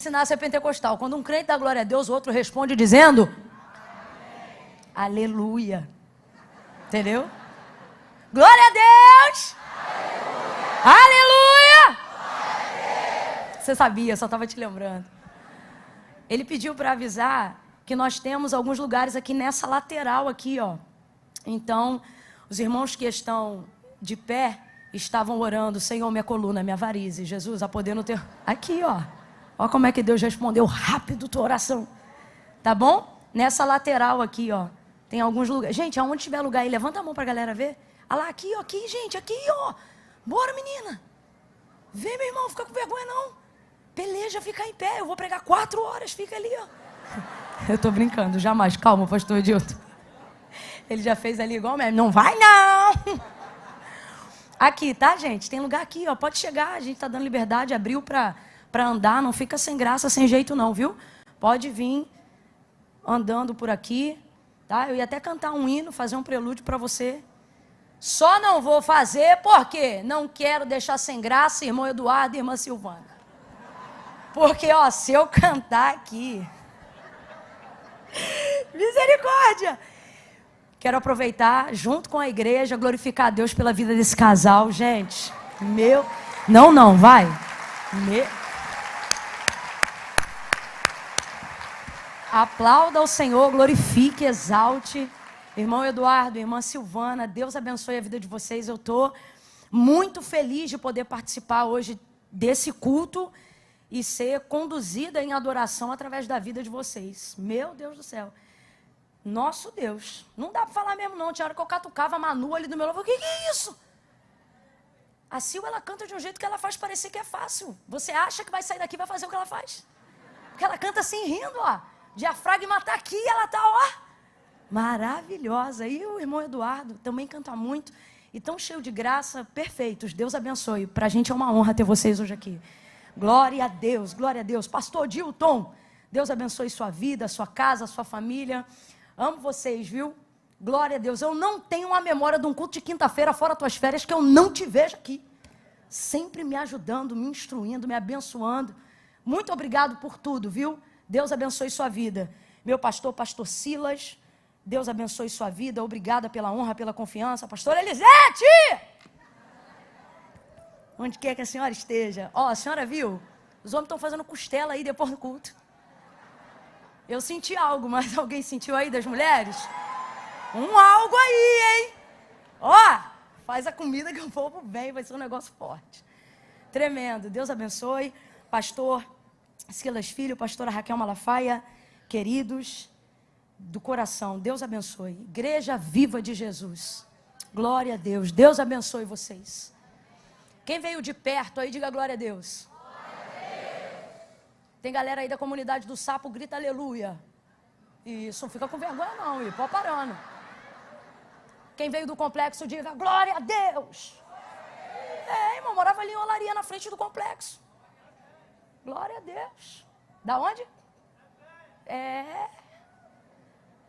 ensinar a ser pentecostal. Quando um crente dá glória a Deus, o outro responde dizendo amém. Aleluia. Entendeu? Glória a Deus! Aleluia! Aleluia! Você sabia, só estava te lembrando. Ele pediu para avisar que nós temos alguns lugares aqui nessa lateral aqui, ó. Então, os irmãos que estão de pé estavam orando, Senhor, minha coluna, minha varize, Jesus, a poder no teu... Aqui, ó. Olha como é que Deus respondeu rápido tua oração. Tá bom? Nessa lateral aqui, ó. Tem alguns lugares. Gente, aonde tiver lugar aí, levanta a mão pra galera ver. Olha lá, aqui, ó, aqui, gente, aqui, ó. Bora, menina. Vem, meu irmão, fica com vergonha, não. Peleja, fica em pé. Eu vou pregar 4 horas, fica ali, ó. Eu tô brincando, jamais. Calma, pastor Edilton. Ele já fez ali igual mesmo. Não vai, não. Aqui, tá, gente? Tem lugar aqui, ó. Pode chegar, a gente tá dando liberdade, abriu pra andar, não fica sem graça, sem jeito não, viu? Pode vir andando por aqui, tá? Eu ia até cantar um hino, fazer um prelúdio para você. Só não vou fazer porque não quero deixar sem graça irmão Eduardo e irmã Silvana. Porque, ó, se eu cantar aqui... Misericórdia! Quero aproveitar, junto com a igreja, glorificar a Deus pela vida desse casal, gente. Meu... Não, vai. Aplauda ao Senhor, glorifique, exalte. Irmão Eduardo, irmã Silvana, Deus abençoe a vida de vocês. Eu estou muito feliz de poder participar hoje desse culto e ser conduzida em adoração através da vida de vocês. Meu Deus do céu. Nosso Deus. Não dá para falar mesmo não. Tinha hora que eu catucava a Manu ali do meu lado. O que é isso? A Sil, ela canta de um jeito que ela faz parecer que é fácil. Você acha que vai sair daqui e vai fazer o que ela faz. Porque ela canta assim, rindo, ó. Diafragma tá aqui, ela tá, ó, maravilhosa. E o irmão Eduardo também canta muito. E tão cheio de graça, perfeitos. Deus abençoe. Pra gente é uma honra ter vocês hoje aqui. Glória a Deus, glória a Deus. Pastor Dilton, Deus abençoe sua vida, sua casa, sua família. Amo vocês, viu? Glória a Deus. Eu não tenho uma memória de um culto de quinta-feira fora tuas férias que eu não te vejo aqui. Sempre me ajudando, me instruindo, me abençoando. Muito obrigado por tudo, viu? Deus abençoe sua vida. Meu pastor, pastor Silas, Deus abençoe sua vida. Obrigada pela honra, pela confiança. Pastora Elisete! Onde quer que a senhora esteja. Ó, a senhora viu? Os homens estão fazendo costela aí depois do culto. Eu senti algo, mas alguém sentiu aí das mulheres? Um algo aí, hein? Ó, faz a comida que o povo vem, vai ser um negócio forte. Tremendo. Deus abençoe. Pastor Silas Filho, pastora Raquel Malafaia, queridos do coração, Deus abençoe. Igreja Viva de Jesus. Glória a Deus. Deus abençoe vocês. Quem veio de perto aí, diga glória a Deus. Glória a Deus. Tem galera aí da comunidade do Sapo, grita aleluia. Isso, não fica com vergonha não, e pode parando. Quem veio do complexo, diga glória a Deus. É, irmão, morava ali em Olaria, na frente do complexo. Glória a Deus. Da onde? É.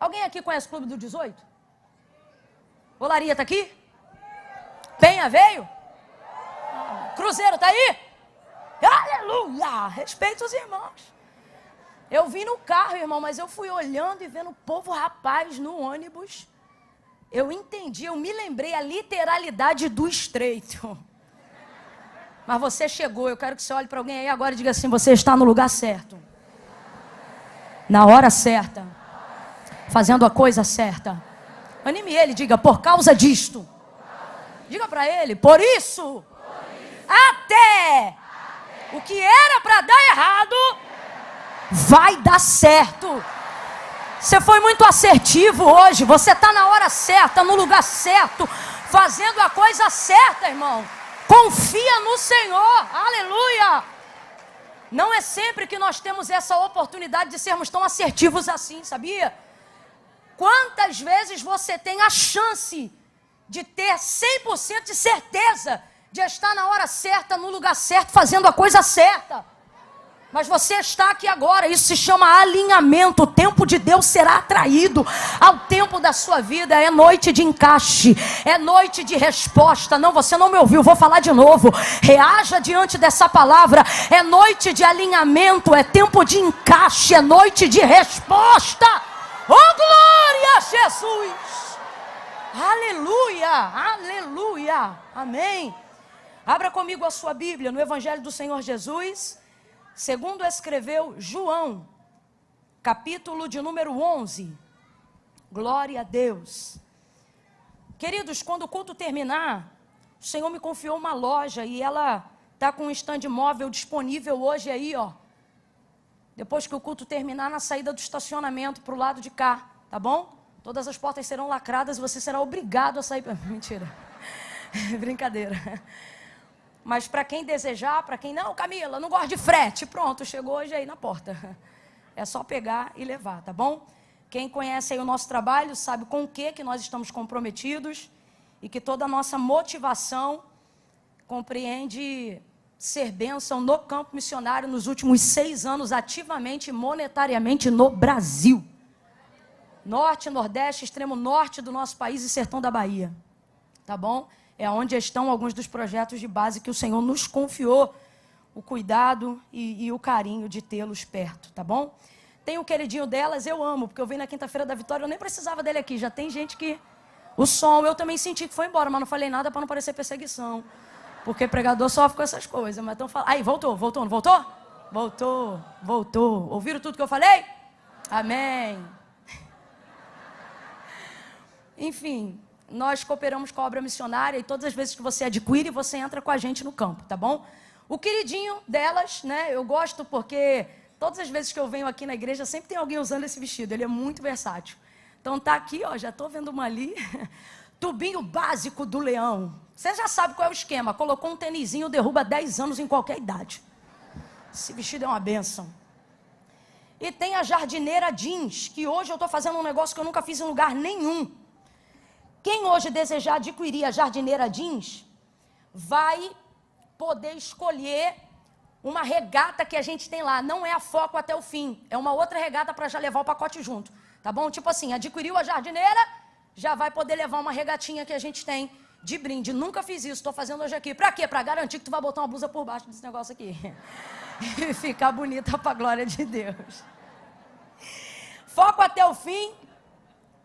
Alguém aqui conhece o Clube do 18? Olaria tá aqui? Penha veio? Cruzeiro tá aí? Aleluia! Respeita os irmãos. Eu vim no carro, irmão, mas eu fui olhando e vendo o povo rapaz no ônibus. Eu entendi, eu me lembrei a literalidade do estreito. Mas você chegou, eu quero que você olhe para alguém aí agora e diga assim, você está no lugar certo. Na hora certa. Fazendo a coisa certa. Anime ele, diga, por causa disto. Diga para ele, por isso. Até o que era para dar errado, vai dar certo. Você foi muito assertivo hoje, você está na hora certa, no lugar certo, fazendo a coisa certa, irmão. Confia no Senhor, aleluia. Não é sempre que nós temos essa oportunidade de sermos tão assertivos assim, sabia? Quantas vezes você tem a chance de ter 100% de certeza de estar na hora certa, no lugar certo, fazendo a coisa certa? Mas você está aqui agora, isso se chama alinhamento. O tempo de Deus será atraído ao tempo da sua vida. É noite de encaixe, é noite de resposta. Não, você não me ouviu, vou falar de novo. Reaja diante dessa palavra. É noite de alinhamento, é tempo de encaixe, é noite de resposta. Oh, glória a Jesus! Aleluia, aleluia, amém. Abra comigo a sua Bíblia no Evangelho do Senhor Jesus, segundo escreveu João, capítulo de número 11. Glória a Deus. Queridos, quando o culto terminar, o Senhor me confiou uma loja e ela está com um stand móvel disponível hoje aí, ó. Depois que o culto terminar, na saída do estacionamento para o lado de cá, tá bom? Todas as portas serão lacradas e você será obrigado a sair. Mentira, brincadeira. Mas para quem desejar, para quem não, Camila, não gosta de frete, pronto, chegou hoje aí na porta. É só pegar e levar, tá bom? Quem conhece aí o nosso trabalho sabe com o que nós estamos comprometidos e que toda a nossa motivação compreende ser bênção no campo missionário nos últimos 6 anos, ativamente e monetariamente no Brasil. Norte, Nordeste, extremo norte do nosso país e sertão da Bahia. Tá bom? É onde estão alguns dos projetos de base que o Senhor nos confiou, o cuidado e o carinho de tê-los perto, tá bom? Tem o queridinho delas, eu amo, porque eu vim na quinta-feira da Vitória, eu nem precisava dele aqui, já tem gente que... O som, eu também senti que foi embora, mas não falei nada para não parecer perseguição, porque pregador sofre com essas coisas, mas estão falando... Aí, voltou, não voltou? Voltou. Ouviram tudo que eu falei? Amém. Enfim... Nós cooperamos com a obra missionária e todas as vezes que você adquire, você entra com a gente no campo, tá bom? O queridinho delas, né? Eu gosto porque todas as vezes que eu venho aqui na igreja, sempre tem alguém usando esse vestido. Ele é muito versátil. Então tá aqui, ó, já tô vendo uma ali. Tubinho básico do leão. Você já sabe qual é o esquema. Colocou um tênisinho, derruba 10 anos em qualquer idade. Esse vestido é uma bênção. E tem a jardineira jeans, que hoje eu tô fazendo um negócio que eu nunca fiz em lugar nenhum. Quem hoje desejar adquirir a jardineira jeans, vai poder escolher uma regata que a gente tem lá. Não é a Foco até o fim, é uma outra regata para já levar o pacote junto, tá bom? Tipo assim, adquiriu a jardineira, já vai poder levar uma regatinha que a gente tem de brinde. Nunca fiz isso, estou fazendo hoje aqui. Para quê? Para garantir que tu vai botar uma blusa por baixo desse negócio aqui. E ficar bonita para a glória de Deus. Foco até o fim.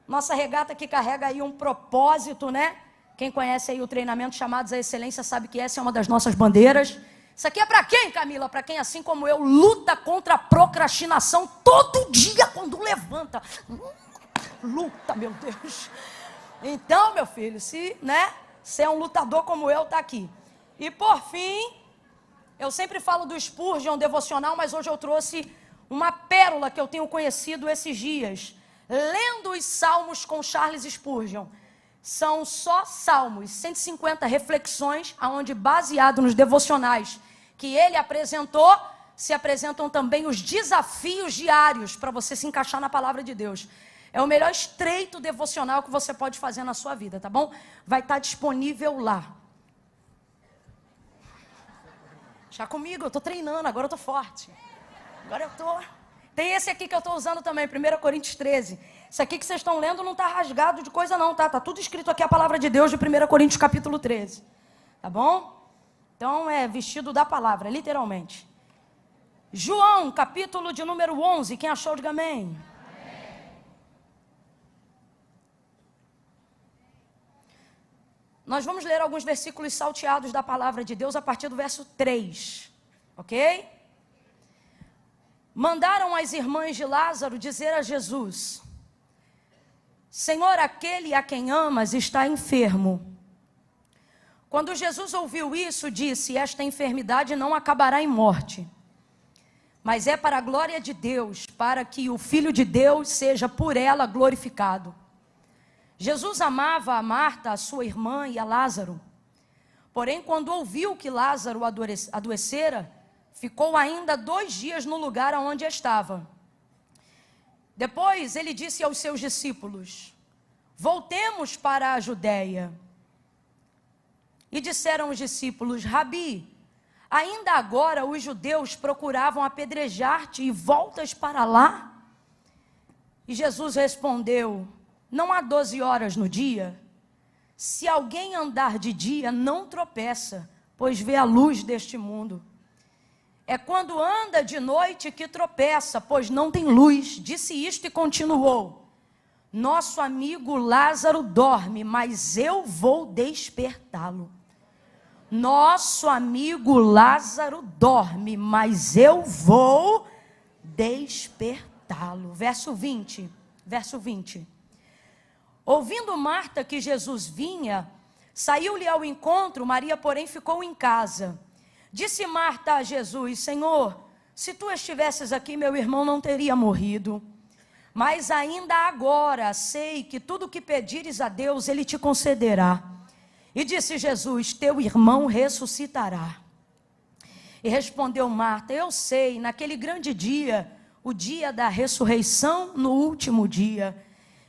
Nossa regata que carrega aí um propósito, né? Quem conhece aí o treinamento Chamados à Excelência sabe que essa é uma das nossas bandeiras. Isso aqui é para quem, Camila? Para quem, assim como eu, luta contra a procrastinação todo dia quando levanta. Luta, meu Deus. Então, meu filho, se é um lutador como eu, tá aqui. E por fim, eu sempre falo do Spurgeon devocional, mas hoje eu trouxe uma pérola que eu tenho conhecido esses dias. Lendo os Salmos com Charles Spurgeon. São só salmos, 150 reflexões, onde, baseado nos devocionais que ele apresentou, se apresentam também os desafios diários para você se encaixar na palavra de Deus. É o melhor estreito devocional que você pode fazer na sua vida, tá bom? Vai estar disponível lá. Já comigo, eu estou treinando, agora eu estou forte. Agora eu estou... Tem esse aqui que eu estou usando também, 1 Coríntios 13. Isso aqui que vocês estão lendo não está rasgado de coisa não, tá? Está tudo escrito aqui a palavra de Deus de 1 Coríntios capítulo 13. Tá bom? Então é vestido da palavra, literalmente. João, capítulo de número 11. Quem achou, diga amém. Amém. Nós vamos ler alguns versículos salteados da palavra de Deus a partir do verso 3. Ok? Mandaram as irmãs de Lázaro dizer a Jesus: Senhor, aquele a quem amas está enfermo. Quando Jesus ouviu isso, disse: esta enfermidade não acabará em morte, mas é para a glória de Deus, para que o Filho de Deus seja por ela glorificado. Jesus amava a Marta, a sua irmã, e a Lázaro. Porém, quando ouviu que Lázaro adoecera, ficou ainda 2 dias no lugar onde estava. Depois ele disse aos seus discípulos: voltemos para a Judéia. E disseram os discípulos: Rabi, Ainda agora os judeus procuravam apedrejar-te e voltas para lá? E Jesus respondeu: não há 12 horas no dia? Se alguém andar de dia, não tropeça, pois vê a luz deste mundo. É quando anda de noite que tropeça, pois não tem luz. Disse isto e continuou: nosso amigo Lázaro dorme, mas eu vou despertá-lo. Nosso amigo Lázaro dorme, mas eu vou despertá-lo. Verso 20. Ouvindo Marta que Jesus vinha, saiu-lhe ao encontro. Maria, porém, ficou em casa. Disse Marta a Jesus: Senhor, se tu estivesses aqui, meu irmão não teria morrido. Mas ainda agora sei que tudo o que pedires a Deus, Ele te concederá. E disse Jesus: teu irmão ressuscitará. E respondeu Marta: eu sei, naquele grande dia, o dia da ressurreição, no último dia.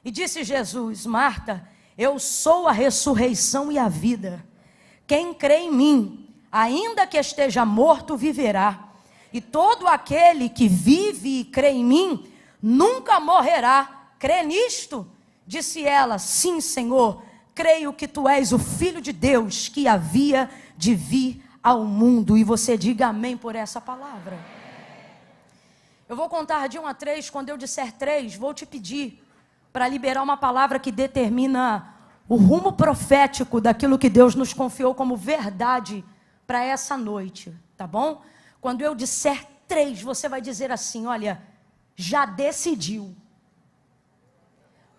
E disse Jesus: Marta, eu sou a ressurreição e a vida. Quem crê em mim, ainda que esteja morto, viverá. E todo aquele que vive e crê em mim, nunca morrerá. Crê nisto? Disse ela: sim, Senhor, creio que tu és o Filho de Deus, que havia de vir ao mundo. E você diga amém por essa palavra. Eu vou contar de 1 a 3, quando eu disser 3, vou te pedir para liberar uma palavra que determina o rumo profético daquilo que Deus nos confiou como verdade para essa noite, tá bom? Quando eu disser 3, você vai dizer assim: olha, já decidiu.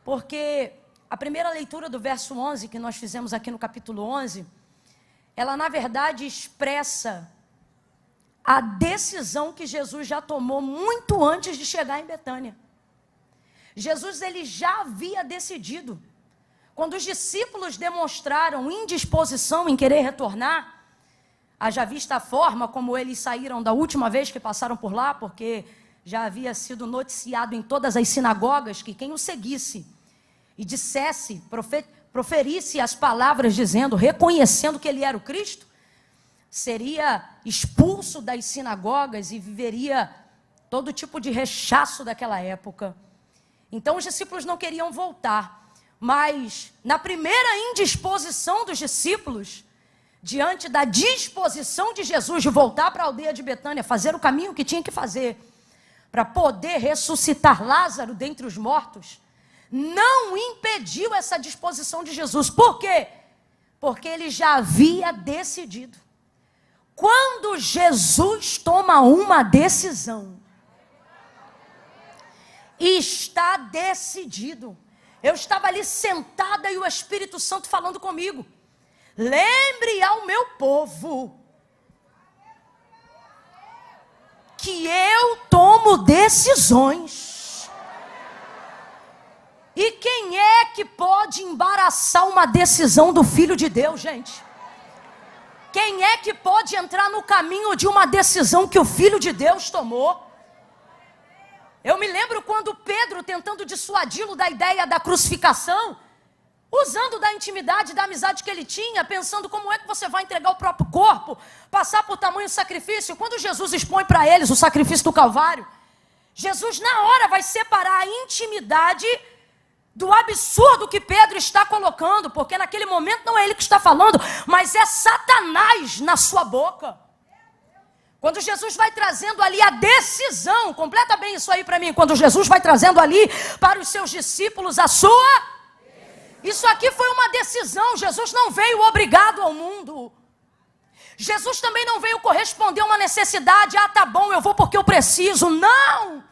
Porque a primeira leitura do verso 11, que nós fizemos aqui no capítulo 11, ela na verdade expressa a decisão que Jesus já tomou muito antes de chegar em Betânia. Jesus, ele já havia decidido. Quando os discípulos demonstraram indisposição em querer retornar, haja vista a forma como eles saíram da última vez que passaram por lá, porque já havia sido noticiado em todas as sinagogas que quem o seguisse e dissesse, proferisse as palavras dizendo, reconhecendo que ele era o Cristo, seria expulso das sinagogas e viveria todo tipo de rechaço daquela época. Então os discípulos não queriam voltar, mas na primeira indisposição dos discípulos, diante da disposição de Jesus de voltar para a aldeia de Betânia, fazer o caminho que tinha que fazer, para poder ressuscitar Lázaro dentre os mortos, não impediu essa disposição de Jesus. Por quê? Porque ele já havia decidido. Quando Jesus toma uma decisão, está decidido. Eu estava ali sentada e o Espírito Santo falando comigo: lembre ao meu povo que eu tomo decisões. E quem é que pode embaraçar uma decisão do Filho de Deus, gente? Quem é que pode entrar no caminho de uma decisão que o Filho de Deus tomou? Eu me lembro quando Pedro, tentando dissuadi-lo da ideia da crucificação, usando da intimidade, da amizade que ele tinha, pensando como é que você vai entregar o próprio corpo, passar por tamanho sacrifício. Quando Jesus expõe para eles o sacrifício do Calvário, Jesus na hora vai separar a intimidade do absurdo que Pedro está colocando, porque naquele momento não é ele que está falando, mas é Satanás na sua boca. Quando Jesus vai trazendo ali a decisão, completa bem isso aí para mim, quando Jesus vai trazendo ali para os seus discípulos a sua... Isso aqui foi uma decisão. Jesus não veio obrigado ao mundo. Jesus também não veio corresponder a uma necessidade. Ah, tá bom, eu vou porque eu preciso. Não!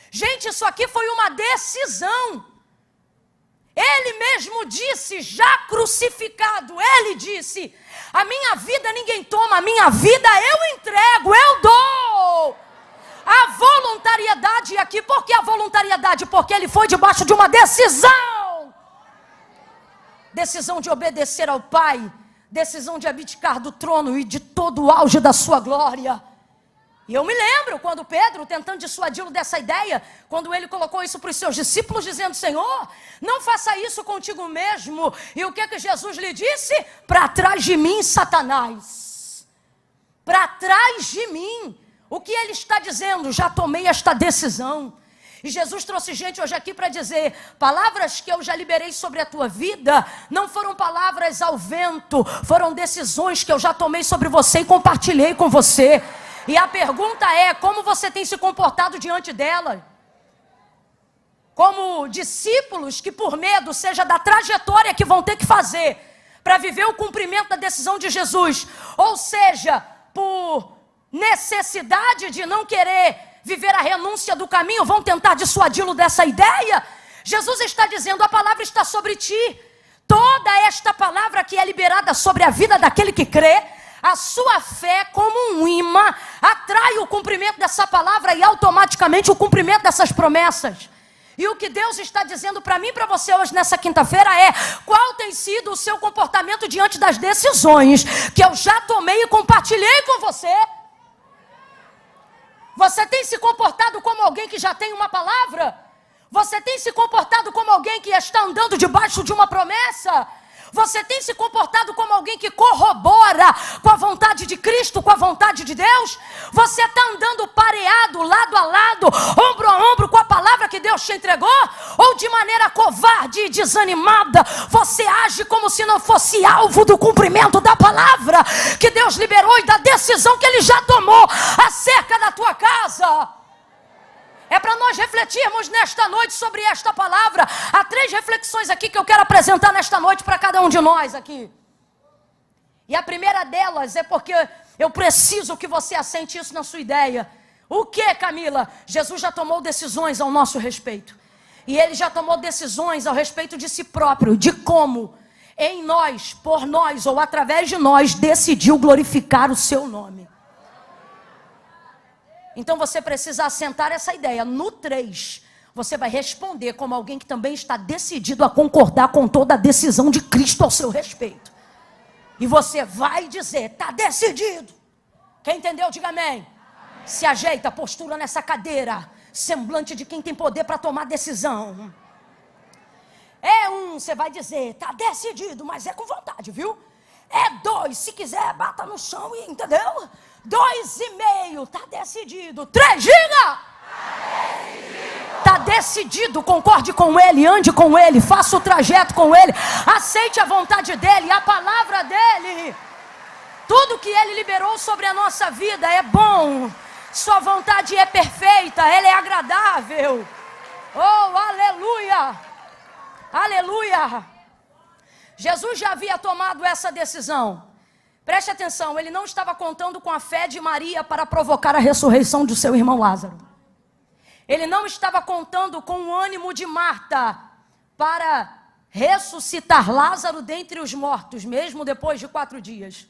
Gente, isso aqui foi uma decisão. Ele mesmo disse, já crucificado, ele disse: a minha vida ninguém toma, a minha vida eu entrego, eu dou. A voluntariedade aqui, por que a voluntariedade? Porque ele foi debaixo de uma decisão. Decisão de obedecer ao Pai, decisão de abdicar do trono e de todo o auge da sua glória. E eu me lembro quando Pedro, tentando dissuadi-lo dessa ideia, quando ele colocou isso para os seus discípulos, dizendo: Senhor, não faça isso contigo mesmo. E o que Jesus lhe disse? Para trás de mim, Satanás. para trás de mim. O que ele está dizendo? Já tomei esta decisão. E Jesus trouxe gente hoje aqui para dizer, palavras que eu já liberei sobre a tua vida, não foram palavras ao vento, foram decisões que eu já tomei sobre você e compartilhei com você. E a pergunta é, como você tem se comportado diante dela? Como discípulos que por medo, seja da trajetória que vão ter que fazer para viver o cumprimento da decisão de Jesus, ou seja, por necessidade de não querer viver a renúncia do caminho, vão tentar dissuadi-lo dessa ideia. Jesus está dizendo, a palavra está sobre ti. Toda esta palavra que é liberada sobre a vida daquele que crê, a sua fé como um imã, atrai o cumprimento dessa palavra e automaticamente o cumprimento dessas promessas. E o que Deus está dizendo para mim e para você hoje nessa quinta-feira é, qual tem sido o seu comportamento diante das decisões que eu já tomei e compartilhei com você? Você tem se comportado como alguém que já tem uma palavra? Você tem se comportado como alguém que está andando debaixo de uma promessa? Você tem se comportado como alguém que corrobora com a vontade de Cristo, com a vontade de Deus? Você está andando pareado, lado a lado, ombro a ombro com a palavra que Deus te entregou? Ou de maneira covarde e desanimada, você age como se não fosse alvo do cumprimento da palavra que Deus liberou e da decisão que Ele já tomou acerca da tua casa? É para nós refletirmos nesta noite sobre esta palavra. Há 3 reflexões aqui que eu quero apresentar nesta noite para cada um de nós aqui. E a primeira delas é porque eu preciso que você assente isso na sua ideia. O que, Camila? Jesus já tomou decisões ao nosso respeito. E Ele já tomou decisões ao respeito de si próprio, de como em nós, por nós ou através de nós, decidiu glorificar o seu nome. Então você precisa assentar essa ideia. No 3, você vai responder como alguém que também está decidido a concordar com toda a decisão de Cristo ao seu respeito. E você vai dizer, está decidido. Quem entendeu, diga amém. Se ajeita, postura nessa cadeira, semblante de quem tem poder para tomar decisão. É 1, você vai dizer, está decidido, mas é com vontade, viu? É 2, se quiser, bata no chão e entendeu? 2,5, está decidido. 3, diga! Está decidido, concorde com Ele, ande com Ele, faça o trajeto com Ele, aceite a vontade dEle, a palavra dEle. Tudo que Ele liberou sobre a nossa vida é bom, sua vontade é perfeita, ela é agradável. Oh, aleluia! Aleluia! Jesus já havia tomado essa decisão. Preste atenção, Ele não estava contando com a fé de Maria para provocar a ressurreição de seu irmão Lázaro. Ele não estava contando com o ânimo de Marta para ressuscitar Lázaro dentre os mortos, mesmo depois de 4 dias.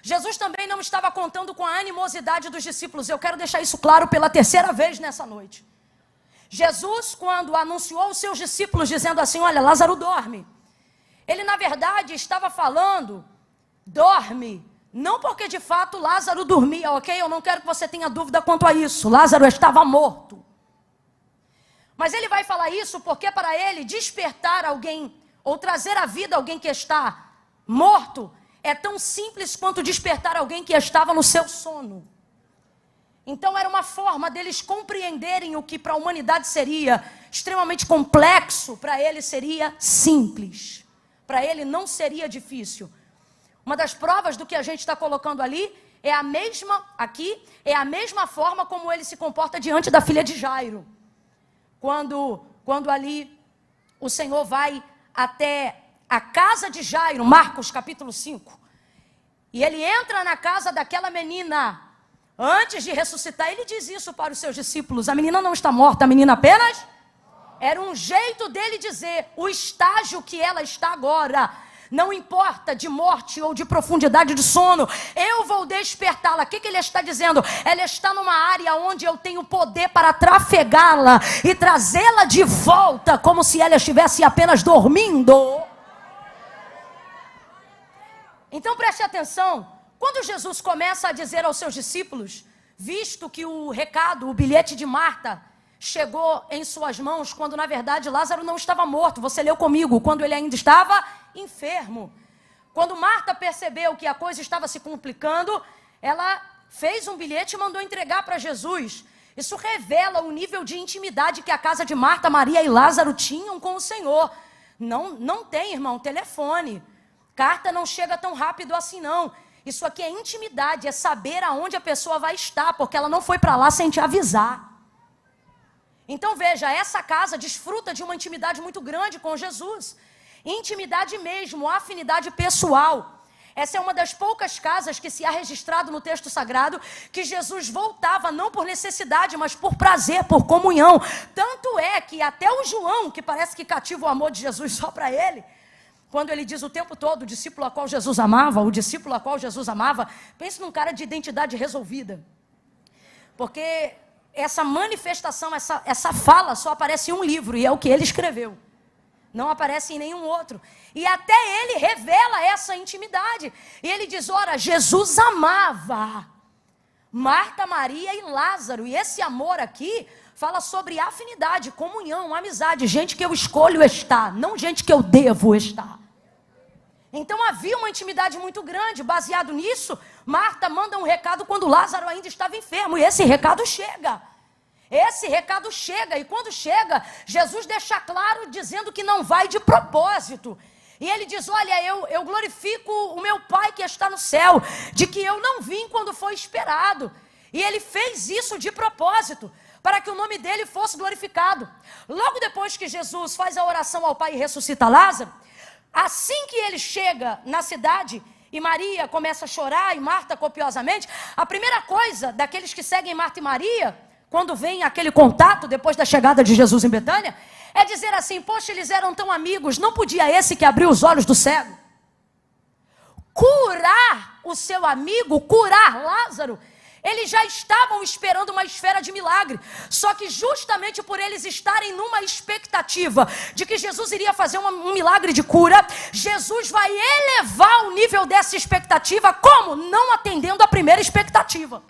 Jesus também não estava contando com a animosidade dos discípulos. Eu quero deixar isso claro pela 3ª vez nessa noite. Jesus, quando anunciou aos seus discípulos, dizendo assim, olha, Lázaro dorme. Ele, na verdade, estava falando, dorme, não porque de fato Lázaro dormia, ok? Eu não quero que você tenha dúvida quanto a isso. Lázaro estava morto. Mas ele vai falar isso porque para ele despertar alguém, ou trazer à vida alguém que está morto, é tão simples quanto despertar alguém que estava no seu sono. Então era uma forma deles compreenderem o que para a humanidade seria extremamente complexo, para ele seria simples. Para ele não seria difícil. Uma das provas do que a gente está colocando ali é a mesma, aqui, é a mesma forma como ele se comporta diante da filha de Jairo. Quando ali o Senhor vai até a casa de Jairo, Marcos capítulo 5. E ele entra na casa daquela menina. Antes de ressuscitar, ele diz isso para os seus discípulos. A menina não está morta, a menina apenas... Era um jeito dele dizer, o estágio que ela está agora, não importa de morte ou de profundidade de sono, eu vou despertá-la. O que ele está dizendo? Ela está numa área onde eu tenho poder para trafegá-la e trazê-la de volta, como se ela estivesse apenas dormindo. Então preste atenção, quando Jesus começa a dizer aos seus discípulos, visto que o recado, o bilhete de Marta, chegou em suas mãos, quando na verdade Lázaro não estava morto, você leu comigo, quando ele ainda estava enfermo. Quando Marta percebeu que a coisa estava se complicando, ela fez um bilhete e mandou entregar para Jesus. Isso revela o nível de intimidade que a casa de Marta, Maria e Lázaro tinham com o Senhor. Não tem, irmão, telefone. Carta não chega tão rápido assim, não. Isso aqui é intimidade, é saber aonde a pessoa vai estar, porque ela não foi para lá sem te avisar. Então veja, essa casa desfruta de uma intimidade muito grande com Jesus. Intimidade mesmo, afinidade pessoal. Essa é uma das poucas casas que se há registrado no texto sagrado que Jesus voltava não por necessidade, mas por prazer, por comunhão. Tanto é que até o João, que parece que cativa o amor de Jesus só para ele, quando ele diz o tempo todo, o discípulo a qual Jesus amava, o discípulo a qual Jesus amava, pense num cara de identidade resolvida. Porque essa manifestação, essa fala só aparece em um livro, e é o que ele escreveu. Não aparece em nenhum outro. E até ele revela essa intimidade. E ele diz, ora, Jesus amava Marta, Maria e Lázaro. E esse amor aqui fala sobre afinidade, comunhão, amizade. Gente que eu escolho estar, não gente que eu devo estar. Então havia uma intimidade muito grande. Baseado nisso, Marta manda um recado quando Lázaro ainda estava enfermo. E esse recado chega. Esse recado chega, e quando chega, Jesus deixa claro dizendo que não vai de propósito. E ele diz, olha, eu glorifico o meu Pai que está no céu, de que eu não vim quando foi esperado. E ele fez isso de propósito, para que o nome dele fosse glorificado. Logo depois que Jesus faz a oração ao Pai e ressuscita Lázaro, assim que ele chega na cidade, e Maria começa a chorar, e Marta copiosamente, a primeira coisa daqueles que seguem Marta e Maria, quando vem aquele contato, depois da chegada de Jesus em Betânia, é dizer assim, poxa, eles eram tão amigos, não podia esse que abriu os olhos do cego curar o seu amigo, curar Lázaro? Eles já estavam esperando uma esfera de milagre, só que justamente por eles estarem numa expectativa de que Jesus iria fazer um milagre de cura, Jesus vai elevar o nível dessa expectativa, como? Não atendendo a primeira expectativa.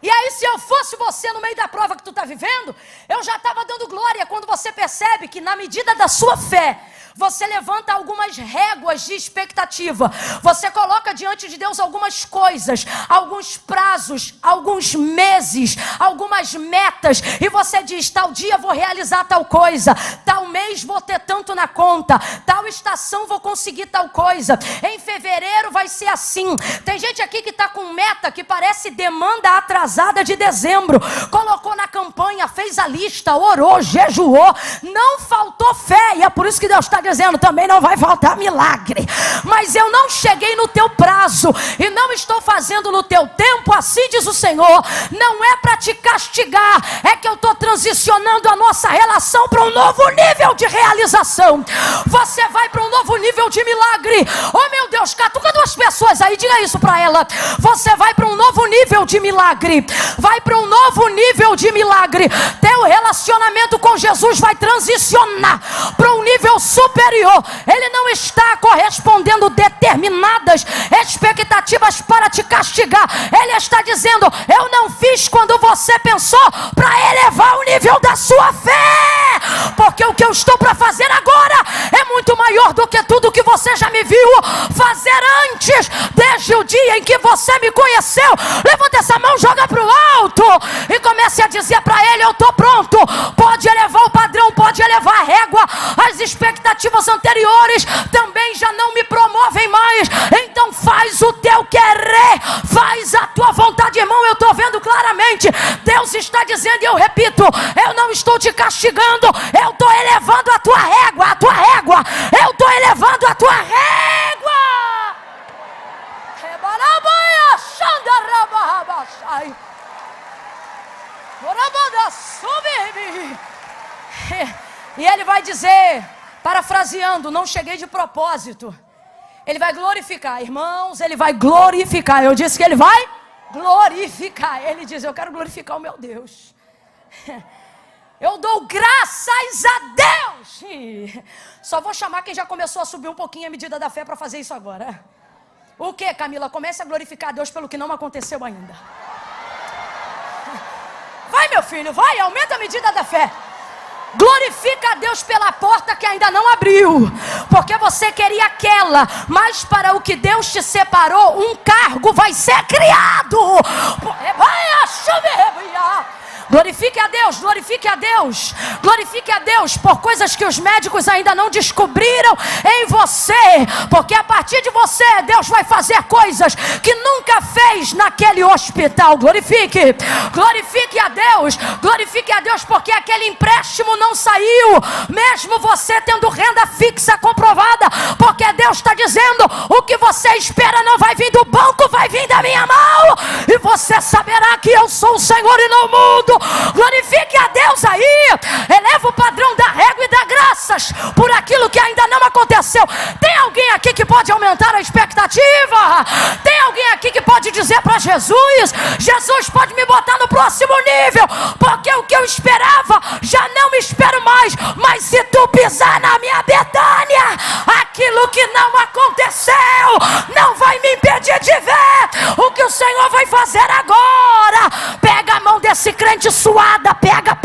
E aí, se eu fosse você no meio da prova que tu está vivendo, eu já estava dando glória quando você percebe que na medida da sua fé, você levanta algumas réguas de expectativa. Você coloca diante de Deus algumas coisas, alguns prazos, alguns meses, algumas metas. E você diz, tal dia vou realizar tal coisa, tal mês vou ter tanto na conta, tal estação vou conseguir tal coisa. Em fevereiro vai ser assim. Tem gente aqui que está com meta que parece demanda atrasada de dezembro. Colocou na campanha, fez a lista, orou, jejuou. Não faltou fé. E é por isso que Deus está dizendo, também não vai faltar milagre, mas eu não cheguei no teu prazo, e não estou fazendo no teu tempo, assim diz o Senhor. Não é para te castigar, é que eu estou transicionando a nossa relação para um novo nível de realização. Você vai para um novo nível de milagre. Oh meu Deus, catuca duas pessoas aí, diga isso para ela. Você vai para um novo nível de milagre, vai para um novo nível de milagre. Teu relacionamento com Jesus vai transicionar para um nível superior. Ele não está correspondendo determinadas expectativas para te castigar. Ele está dizendo, eu não fiz quando você pensou, para elevar o nível da sua fé, porque o que eu estou para fazer agora é muito maior do que tudo que você já me viu fazer antes, desde o dia em que você me conheceu. Levanta essa mão, joga para o alto e comece a dizer para ele, eu estou pronto. Pode elevar o padrão, pode elevar a régua. As expectativas anteriores também já não me promovem mais. Então faz o teu querer, faz a tua vontade, irmão. Eu estou vendo claramente, Deus está dizendo, e eu repito, eu não estou te castigando, eu estou elevando a tua régua, eu estou elevando a tua régua. E ele vai dizer, parafraseando, não cheguei de propósito. Ele vai glorificar, irmãos, ele vai glorificar. Eu disse que ele vai glorificar. Ele diz, eu quero glorificar o meu Deus. Eu dou graças a Deus. Só vou chamar quem já começou a subir um pouquinho a medida da fé para fazer isso agora. O que, Camila? Comece a glorificar a Deus pelo que não aconteceu ainda. Vai, meu filho, vai, aumenta a medida da fé. Glorifica a Deus pela porta que ainda não abriu, porque você queria aquela, mas para o que Deus te separou, um cargo vai ser criado. Glorifique a Deus, glorifique a Deus, glorifique a Deus por coisas que os médicos ainda não descobriram em você, porque a partir de você, Deus vai fazer coisas que nunca fez naquele hospital. Glorifique, glorifique a Deus, porque aquele empréstimo não saiu, mesmo você tendo renda fixa comprovada, porque Deus está dizendo, o que você espera não vai vir do banco, vai vir da minha mão, e você saberá que eu sou o Senhor e não o mundo. Glorifique a Deus aí, eleva o padrão da régua e dá graças por aquilo que ainda não aconteceu. Tem alguém aqui que pode aumentar a expectativa? Tem alguém aqui que pode dizer para Jesus, Jesus pode me botar no próximo nível, porque o que eu esperava, já não me espero mais, mas se tu pisar na minha Betânia, aquilo que não aconteceu, não vai me impedir de ver o que o Senhor vai fazer agora. Pega a mão desse crente suada, pega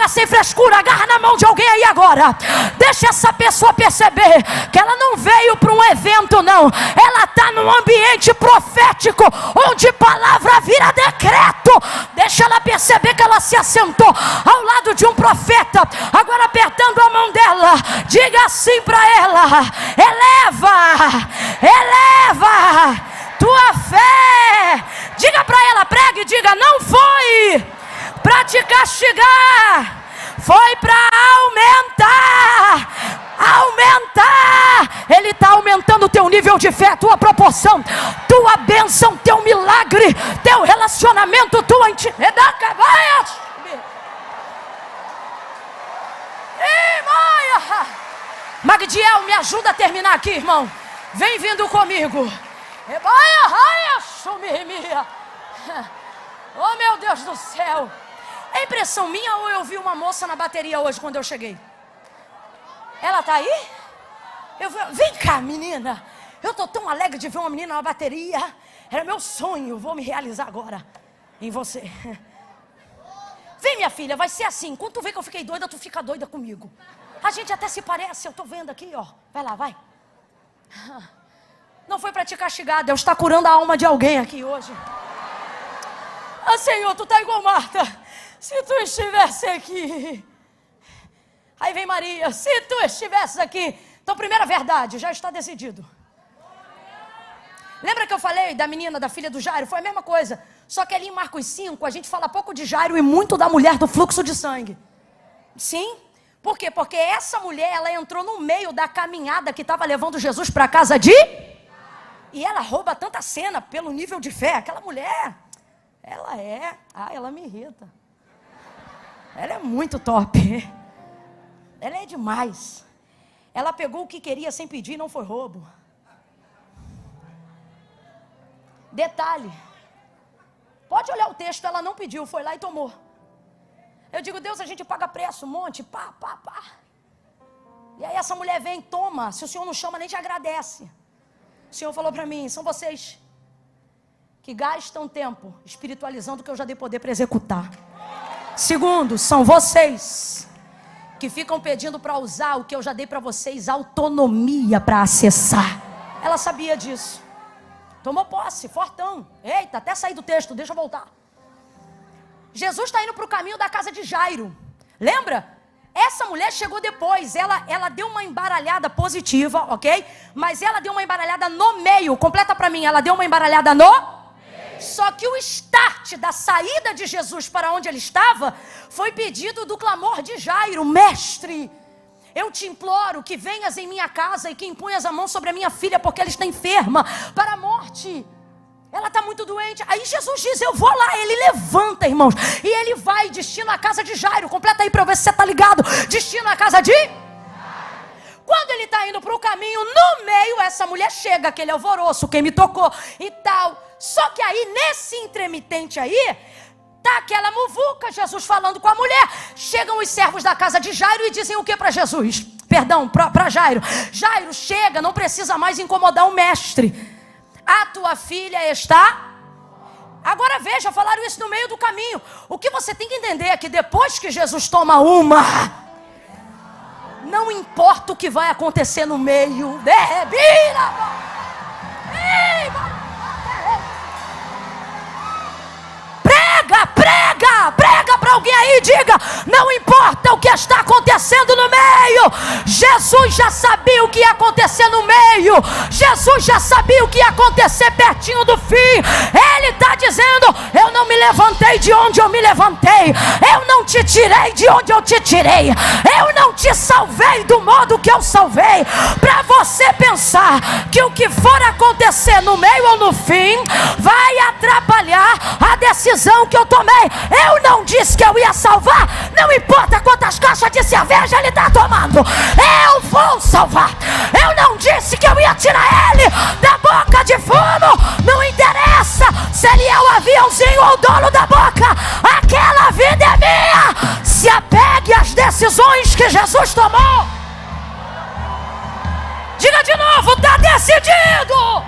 sem frescura, agarra na mão de alguém aí agora, deixa essa pessoa perceber que ela não veio para um evento não, ela está num ambiente profético, onde palavra vira decreto. Deixa ela perceber que ela se assentou ao lado de um profeta, agora apertando a mão dela, diga assim para ela, eleva tua fé, diga para ela, pregue e diga, não foi para te castigar, foi para aumentar. Ele está aumentando o teu nível de fé, a tua proporção, tua bênção, teu milagre, teu relacionamento, tua intimidade. Magdiel, me ajuda a terminar aqui, irmão. Vem vindo comigo. Oh, meu Deus do céu. É impressão minha ou eu vi uma moça na bateria hoje quando eu cheguei? Ela tá aí? Vem cá, menina. Eu tô tão alegre de ver uma menina na bateria. Era meu sonho, vou me realizar agora em você. Vem, minha filha, vai ser assim. Quando tu vê que eu fiquei doida, tu fica doida comigo. A gente até se parece, eu tô vendo aqui, ó. Vai lá, vai. Não foi para te castigar, Deus está curando a alma de alguém aqui hoje. Ah, Senhor, tu tá igual Marta. Se tu estivesse aqui. Aí vem Maria, se tu estivesse aqui. Então, primeira verdade, já está decidido. Lembra que eu falei da menina, da filha do Jairo? Foi a mesma coisa. Só que ali em Marcos 5, a gente fala pouco de Jairo e muito da mulher do fluxo de sangue. Sim? Por quê? Porque essa mulher, ela entrou no meio da caminhada que estava levando Jesus para a casa de... E ela rouba tanta cena pelo nível de fé. Aquela mulher, ela me irrita. Ela é muito top. Ela é demais. Ela pegou o que queria sem pedir, não foi roubo. Detalhe. Pode olhar o texto, ela não pediu, foi lá e tomou. Eu digo, Deus, a gente paga preço, um monte, pá. E aí essa mulher vem, toma. Se o Senhor não chama, nem te agradece. O Senhor falou para mim, são vocês que gastam tempo espiritualizando o que eu já dei poder para executar. Segundo, são vocês que ficam pedindo para usar o que eu já dei para vocês, autonomia para acessar. Ela sabia disso. Tomou posse, fortão. Eita, até sair do texto, deixa eu voltar. Jesus está indo para o caminho da casa de Jairo. Lembra? Essa mulher chegou depois, ela deu uma embaralhada positiva, ok? Mas ela deu uma embaralhada no meio, completa para mim, ela deu uma embaralhada no meio. Só que o start da saída de Jesus para onde ele estava, foi pedido do clamor de Jairo, mestre, eu te imploro que venhas em minha casa e que imponhas a mão sobre a minha filha, porque ela está enferma para a morte. Ela está muito doente. Aí Jesus diz, eu vou lá. Ele levanta, irmãos, e ele vai, destino à casa de Jairo. Completa aí para eu ver se você está ligado. Destino à casa de Jairo. Quando ele está indo para o caminho, no meio, essa mulher chega, aquele alvoroço, quem me tocou e tal. Só que aí, nesse intermitente aí, tá aquela muvuca, Jesus falando com a mulher. Chegam os servos da casa de Jairo e dizem o que para Jesus? Perdão, para Jairo. Jairo, chega, não precisa mais incomodar o mestre. A tua filha está Agora veja, falaram isso no meio do caminho. O que você tem que entender é que depois que Jesus toma uma, não importa o que vai acontecer no meio. Prega para alguém aí e diga: não importa o que está acontecendo no meio, Jesus já sabia o que ia acontecer no meio, Jesus já sabia o que ia acontecer pertinho do fim. Ele está dizendo: eu não me levantei de onde eu me levantei, eu não te tirei de onde eu te tirei, eu não te salvei do modo que eu salvei, para você pensar que o que for acontecer no meio ou no fim vai atrapalhar a decisão que eu tomei. Eu não disse que eu ia salvar, não importa quantas caixas de cerveja ele está tomando, eu vou salvar. Eu não disse que eu ia tirar ele da boca de fumo, não interessa se ele é o aviãozinho ou o dono da boca, aquela vida é minha. Se apegue às decisões que Jesus tomou. Diga de novo: está decidido.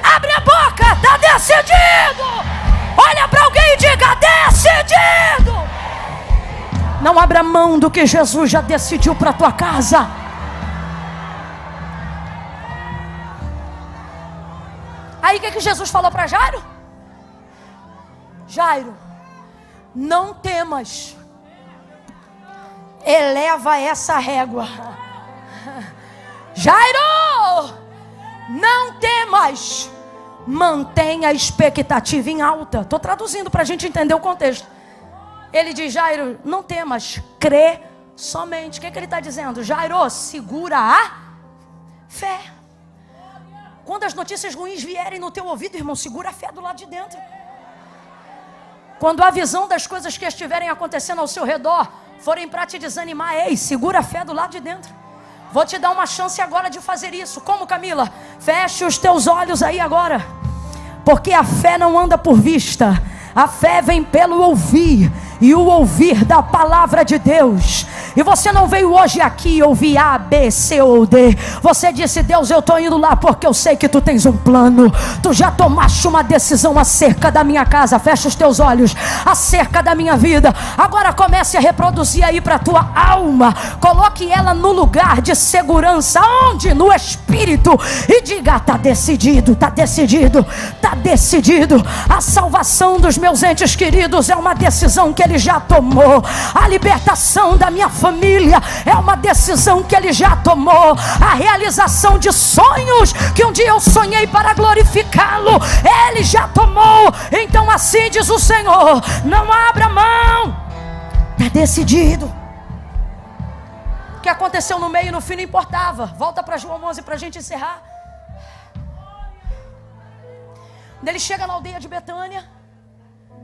Abre a boca: está decidido. Olha para alguém e diga: decidido. Não abra mão do que Jesus já decidiu para a tua casa. Aí o que Jesus falou para Jairo? Jairo, não temas, eleva essa régua. Jairo, não temas, mantenha a expectativa em alta. Estou traduzindo para a gente entender o contexto. Ele diz: Jairo, não temas, crê somente. O que ele está dizendo? Jairo, segura a fé. Quando as notícias ruins vierem no teu ouvido, irmão, segura a fé do lado de dentro. Quando a visão das coisas que estiverem acontecendo ao seu redor forem para te desanimar, ei, segura a fé do lado de dentro. Vou te dar uma chance agora de fazer isso. Como, Camila? Feche os teus olhos aí agora. Porque a fé não anda por vista, a fé vem pelo ouvir, e o ouvir da palavra de Deus. E você não veio hoje aqui ouvir A, B, C ou D. Você disse: Deus, eu estou indo lá porque eu sei que tu tens um plano. Tu já tomaste uma decisão acerca da minha casa. Fecha os teus olhos. Acerca da minha vida. Agora comece a reproduzir aí para a tua alma. Coloque ela no lugar de segurança. Onde? No Espírito. E diga: está decidido, está decidido, está decidido. A salvação dos meus entes queridos é uma decisão que Ele já tomou. A libertação da minha família é uma decisão que Ele já tomou. A realização de sonhos que um dia eu sonhei para glorificá-lo, Ele já tomou. Então assim diz o Senhor: não abra mão, está decidido. O que aconteceu no meio e no fim não importava. Volta para João 11 para a gente encerrar. Quando ele chega na aldeia de Betânia,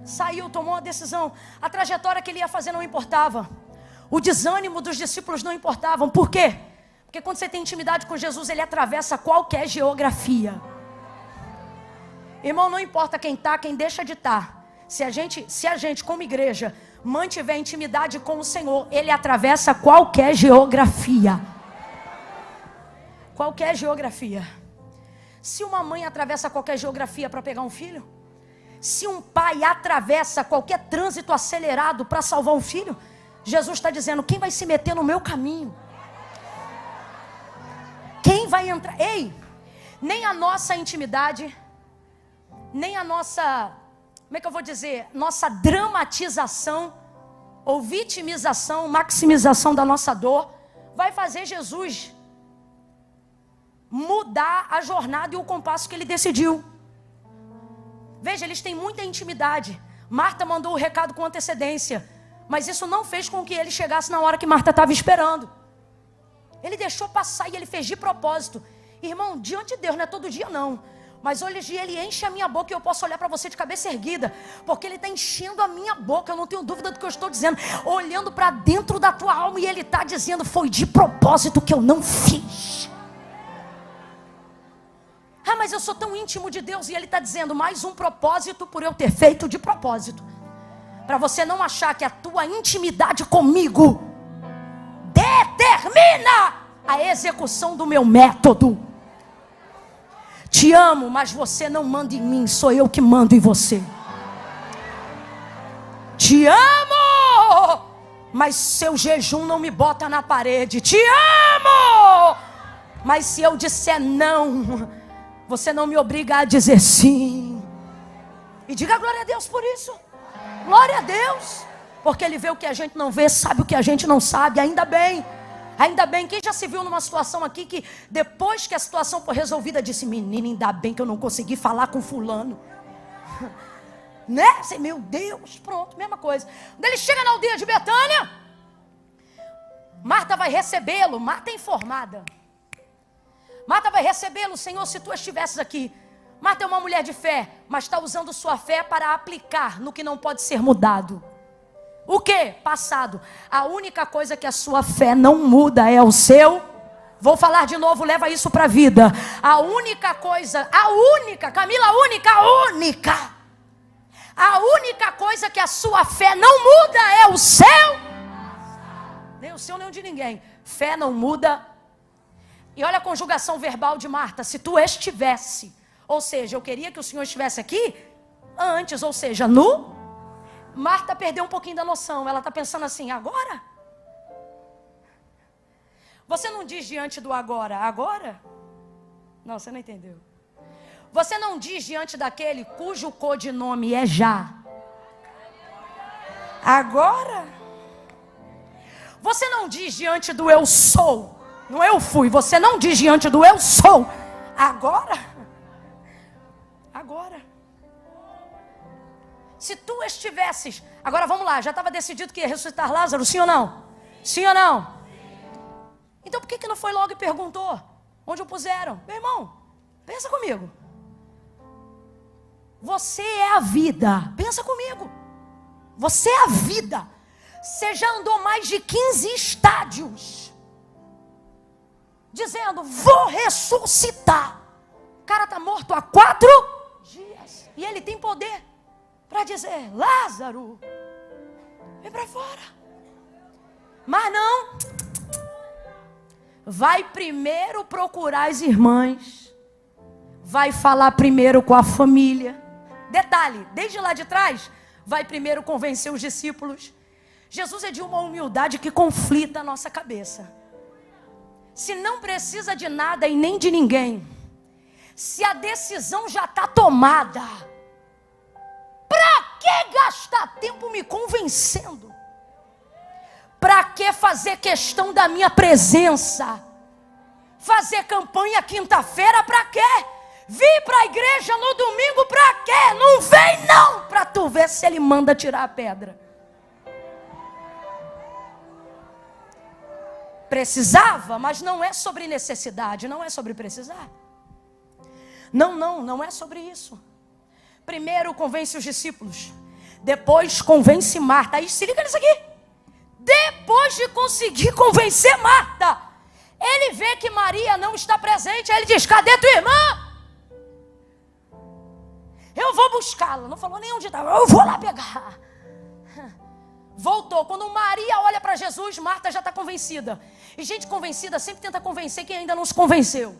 saiu, tomou uma decisão. A trajetória que ele ia fazer não importava. O desânimo dos discípulos não importavam. Por quê? Porque quando você tem intimidade com Jesus, Ele atravessa qualquer geografia. Irmão, não importa quem está, quem deixa de estar. Se a gente como igreja mantiver intimidade com o Senhor, Ele atravessa qualquer geografia. Qualquer geografia. Se uma mãe atravessa qualquer geografia para pegar um filho, se um pai atravessa qualquer trânsito acelerado para salvar um filho, Jesus está dizendo: quem vai se meter no meu caminho? Quem vai entrar? Ei, nem a nossa intimidade, nem a nossa, como é que eu vou dizer? Nossa dramatização ou vitimização, maximização da nossa dor, vai fazer Jesus mudar a jornada e o compasso que Ele decidiu. Veja, eles têm muita intimidade. Marta mandou o recado com antecedência, mas isso não fez com que ele chegasse na hora que Marta estava esperando. Ele deixou passar e ele fez de propósito. Irmão, diante de Deus, não é todo dia não, mas hoje Ele enche a minha boca e eu posso olhar para você de cabeça erguida, porque Ele está enchendo a minha boca. Eu não tenho dúvida do que eu estou dizendo, olhando para dentro da tua alma, e Ele está dizendo: foi de propósito que eu não fiz. Ah, mas eu sou tão íntimo de Deus. E Ele está dizendo: mais um propósito por eu ter feito de propósito. Para você não achar que a tua intimidade comigo determina a execução do meu método. Te amo, mas você não manda em mim, sou eu que mando em você. Te amo, mas seu jejum não me bota na parede. Te amo, mas se eu disser não, você não me obriga a dizer sim. E diga glória a Deus por isso. Glória a Deus. Porque Ele vê o que a gente não vê, sabe o que a gente não sabe. Ainda bem. Ainda bem. Quem já se viu numa situação aqui que depois que a situação foi resolvida, disse: menina, ainda bem que eu não consegui falar com fulano. Né? Assim, meu Deus, pronto, mesma coisa. Quando ele chega na aldeia de Betânia, Marta vai recebê-lo. Marta é informada. Marta vai recebê-lo. Senhor, se tu estivesses aqui. Marta é uma mulher de fé, mas está usando sua fé para aplicar no que não pode ser mudado. O que? Passado. A única coisa que a sua fé não muda é o seu. Vou falar de novo, leva isso para a vida. A única coisa, Camila, a única coisa que a sua fé não muda é o seu. Nem o seu, nem o de ninguém. Fé não muda. E olha a conjugação verbal de Marta. Se tu estivesse, ou seja, eu queria que o Senhor estivesse aqui antes, ou seja, no. Marta perdeu um pouquinho da noção. Ela está pensando assim: agora? Você não diz diante do agora, agora? Não, você não entendeu. Você não diz diante daquele cujo codinome é já. Agora? Você não diz diante do eu sou. Não eu fui. Você não diz diante do eu sou. Agora? Agora. Se tu estivesses... Agora vamos lá. Já estava decidido que ia ressuscitar Lázaro? Sim ou não? Sim ou não? Então por que não foi logo e perguntou? Onde o puseram? Meu irmão, pensa comigo. Você é a vida. Pensa comigo. Você é a vida. Você já andou mais de 15 estádios dizendo: vou ressuscitar. O cara está morto há 4 dias. E ele tem poder para dizer: Lázaro, vem para fora. Mas não. Vai primeiro procurar as irmãs. Vai falar primeiro com a família. Detalhe, desde lá de trás, vai primeiro convencer os discípulos. Jesus é de uma humildade que conflita a nossa cabeça. Se não precisa de nada e nem de ninguém, se a decisão já está tomada, para que gastar tempo me convencendo? Para que fazer questão da minha presença? Fazer campanha quinta-feira para quê? Vir para a igreja no domingo para quê? Não vem não, para tu ver se ele manda tirar a pedra. Precisava, mas não é sobre necessidade, não é sobre precisar. Não é sobre isso. Primeiro convence os discípulos, depois convence Marta. Aí se liga nisso aqui. Depois de conseguir convencer Marta, ele vê que Maria não está presente. Aí ele diz: cadê tua irmã? Eu vou buscá-la. Não falou nem onde estava. Eu vou lá pegar. Voltou. Quando Maria olha para Jesus, Marta já está convencida. E gente convencida sempre tenta convencer quem ainda não se convenceu.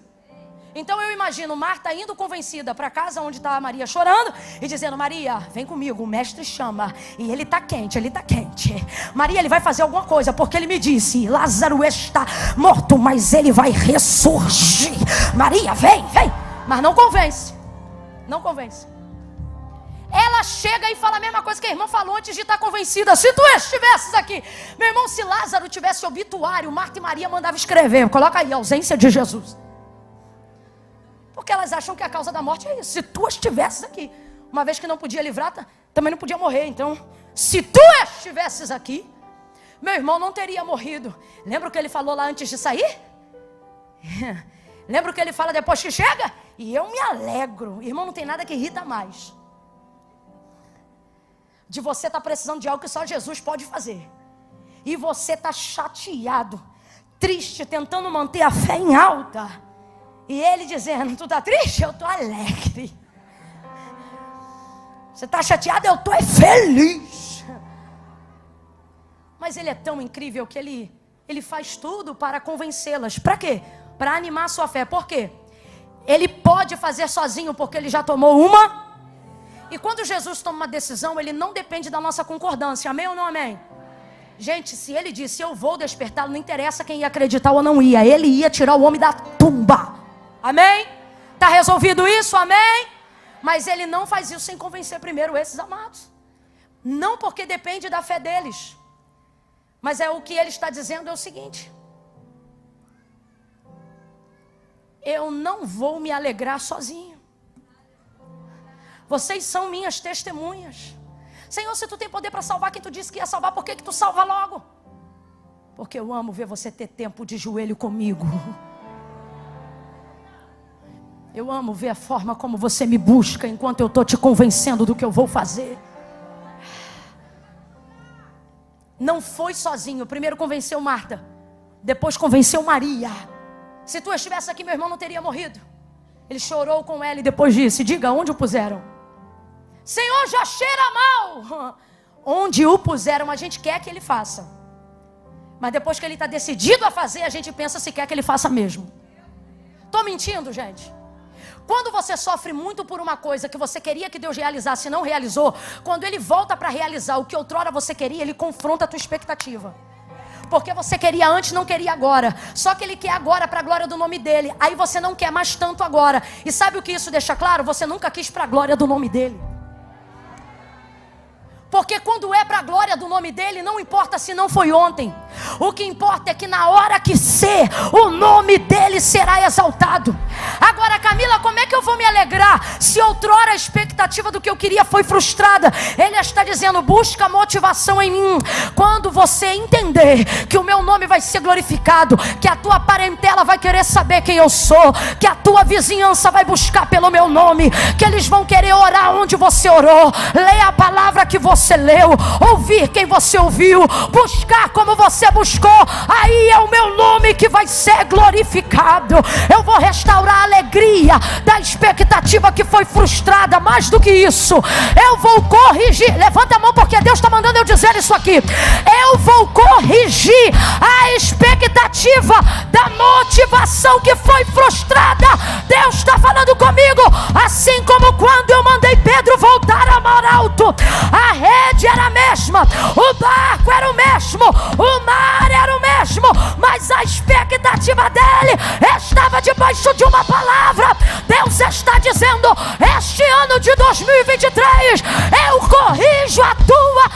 Então eu imagino Marta indo convencida para casa onde está a Maria chorando e dizendo: Maria, vem comigo, o mestre chama. E ele está quente, ele está quente. Maria, ele vai fazer alguma coisa, porque ele me disse: Lázaro está morto, mas ele vai ressurgir. Maria, vem. Mas não convence. Não convence. Ela chega e fala a mesma coisa que a irmã falou antes de estar convencida. Se tu estivesses aqui. Meu irmão, se Lázaro tivesse obituário, Marta e Maria mandavam escrever. Coloca aí, ausência de Jesus. Porque elas acham que a causa da morte é isso. Se tu estivesses aqui. Uma vez que não podia livrar, também não podia morrer. Então, se tu estivesses aqui, meu irmão não teria morrido. Lembra o que ele falou lá antes de sair? Lembra o que ele fala depois que chega? E eu me alegro. Irmão, não tem nada que irrita mais de você estar precisando de algo que só Jesus pode fazer. E você está chateado, triste, tentando manter a fé em alta. E ele dizendo: tu está triste? Eu estou alegre. Você está chateado? Eu estou feliz. Mas ele é tão incrível que ele faz tudo para convencê-las. Para quê? Para animar a sua fé. Por quê? Ele pode fazer sozinho porque ele já tomou uma. E quando Jesus toma uma decisão, ele não depende da nossa concordância. Amém ou não amém? Gente, se ele disse, eu vou despertá-lo, não interessa quem ia acreditar ou não ia. Ele ia tirar o homem da tumba. Amém? Está resolvido isso? Amém? Mas ele não faz isso sem convencer primeiro esses amados. Não porque depende da fé deles. Mas é o que ele está dizendo é o seguinte. Eu não vou me alegrar sozinho. Vocês são minhas testemunhas. Senhor, se tu tem poder para salvar quem tu disse que ia salvar, por que tu salva logo? Porque eu amo ver você ter tempo de joelho comigo. Eu amo ver a forma como você me busca enquanto eu estou te convencendo do que eu vou fazer. Não foi sozinho. Primeiro convenceu Marta, depois convenceu Maria. Se tu estivesse aqui, meu irmão não teria morrido. Ele chorou com ela e depois disse, diga, onde o puseram? Senhor, já cheira mal. Onde o puseram, a gente quer que ele faça. Mas depois que ele está decidido a fazer, a gente pensa se quer que ele faça mesmo. Estou mentindo, gente? Quando você sofre muito por uma coisa que você queria que Deus realizasse e não realizou, quando ele volta para realizar o que outrora você queria, ele confronta a tua expectativa. Porque você queria antes, não queria agora. Só que ele quer agora para a glória do nome dele. Aí você não quer mais tanto agora. E sabe o que isso deixa claro? Você nunca quis para a glória do nome dele. Porque quando é para a glória do nome dele, não importa se não foi ontem. O que importa é que na hora que ser, o nome dele será exaltado. Agora, Camila, como é que eu vou me alegrar se outrora a expectativa do que eu queria foi frustrada? Ele está dizendo, busca motivação em mim. Quando você entender que o meu nome vai ser glorificado, que a tua parentela vai querer saber quem eu sou, que a tua vizinhança vai buscar pelo meu nome, que eles vão querer orar onde você orou, ler a palavra que você leu, ouvir quem você ouviu, buscar como você buscou, aí é o meu nome que vai ser glorificado. Eu vou restaurar a alegria da expectativa que foi frustrada. Mais do que isso, eu vou corrigir. Levanta a mão porque Deus está mandando eu dizer isso aqui. Eu vou corrigir a expectativa da motivação que foi frustrada. Deus está falando comigo, assim como quando eu mandei Pedro voltar a mar alto, a rede era a mesma, o barco era o mesmo, o mar era o mesmo, mas a expectativa dele estava debaixo de uma palavra. Deus está dizendo, este ano de 2023, eu corrijo a tua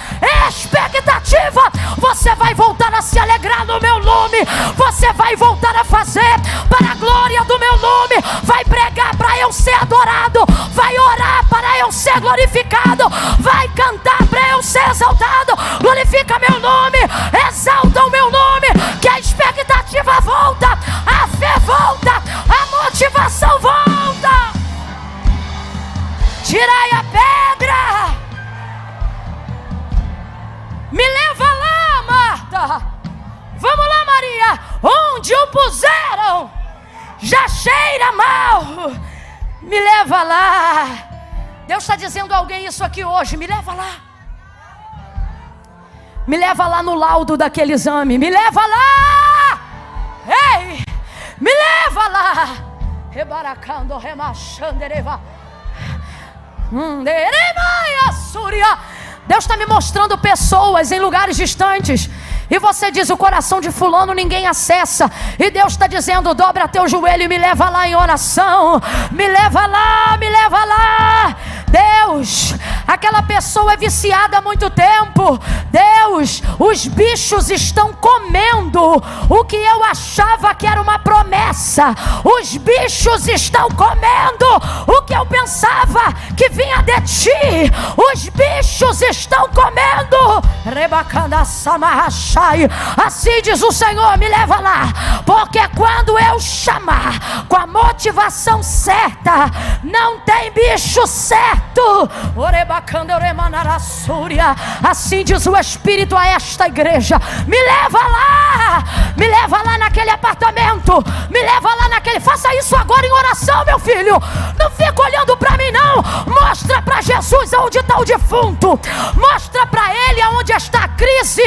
expectativa. Você vai voltar a se alegrar no meu nome, você vai voltar a fazer para a glória do meu nome, vai pregar para eu ser adorado, vai orar para eu ser glorificado, vai cantar para eu ser exaltado. Glorifica meu nome, exalta o meu nome, que a expectativa volta, a fé volta, a motivação volta. Tirai a pedra, me leva lá, Marta. Vamos lá, Maria, onde o puseram já cheira mal, me leva lá. Deus está dizendo a alguém isso aqui hoje, me leva lá. Me leva lá no laudo daquele exame, me leva lá. Ei, me leva lá. Rebaracando, remachandereva. Deus está me mostrando pessoas em lugares distantes. E você diz, o coração de fulano ninguém acessa. E Deus está dizendo, dobra teu joelho e me leva lá em oração. Me leva lá, me leva lá. Deus, aquela pessoa é viciada há muito tempo. Deus, os bichos estão comendo o que eu achava que era uma promessa. Os bichos estão comendo o que eu pensava que vinha de ti. Os bichos estão comendo. Rebacana samarracha. Assim diz o Senhor, me leva lá, porque quando eu chamar com a motivação certa, não tem bicho certo. Assim diz o Espírito a esta igreja, me leva lá naquele apartamento, me leva lá naquele, faça isso agora em oração, meu filho, não fica olhando para mim não, mostra para Jesus aonde está o defunto, mostra para ele aonde está a crise,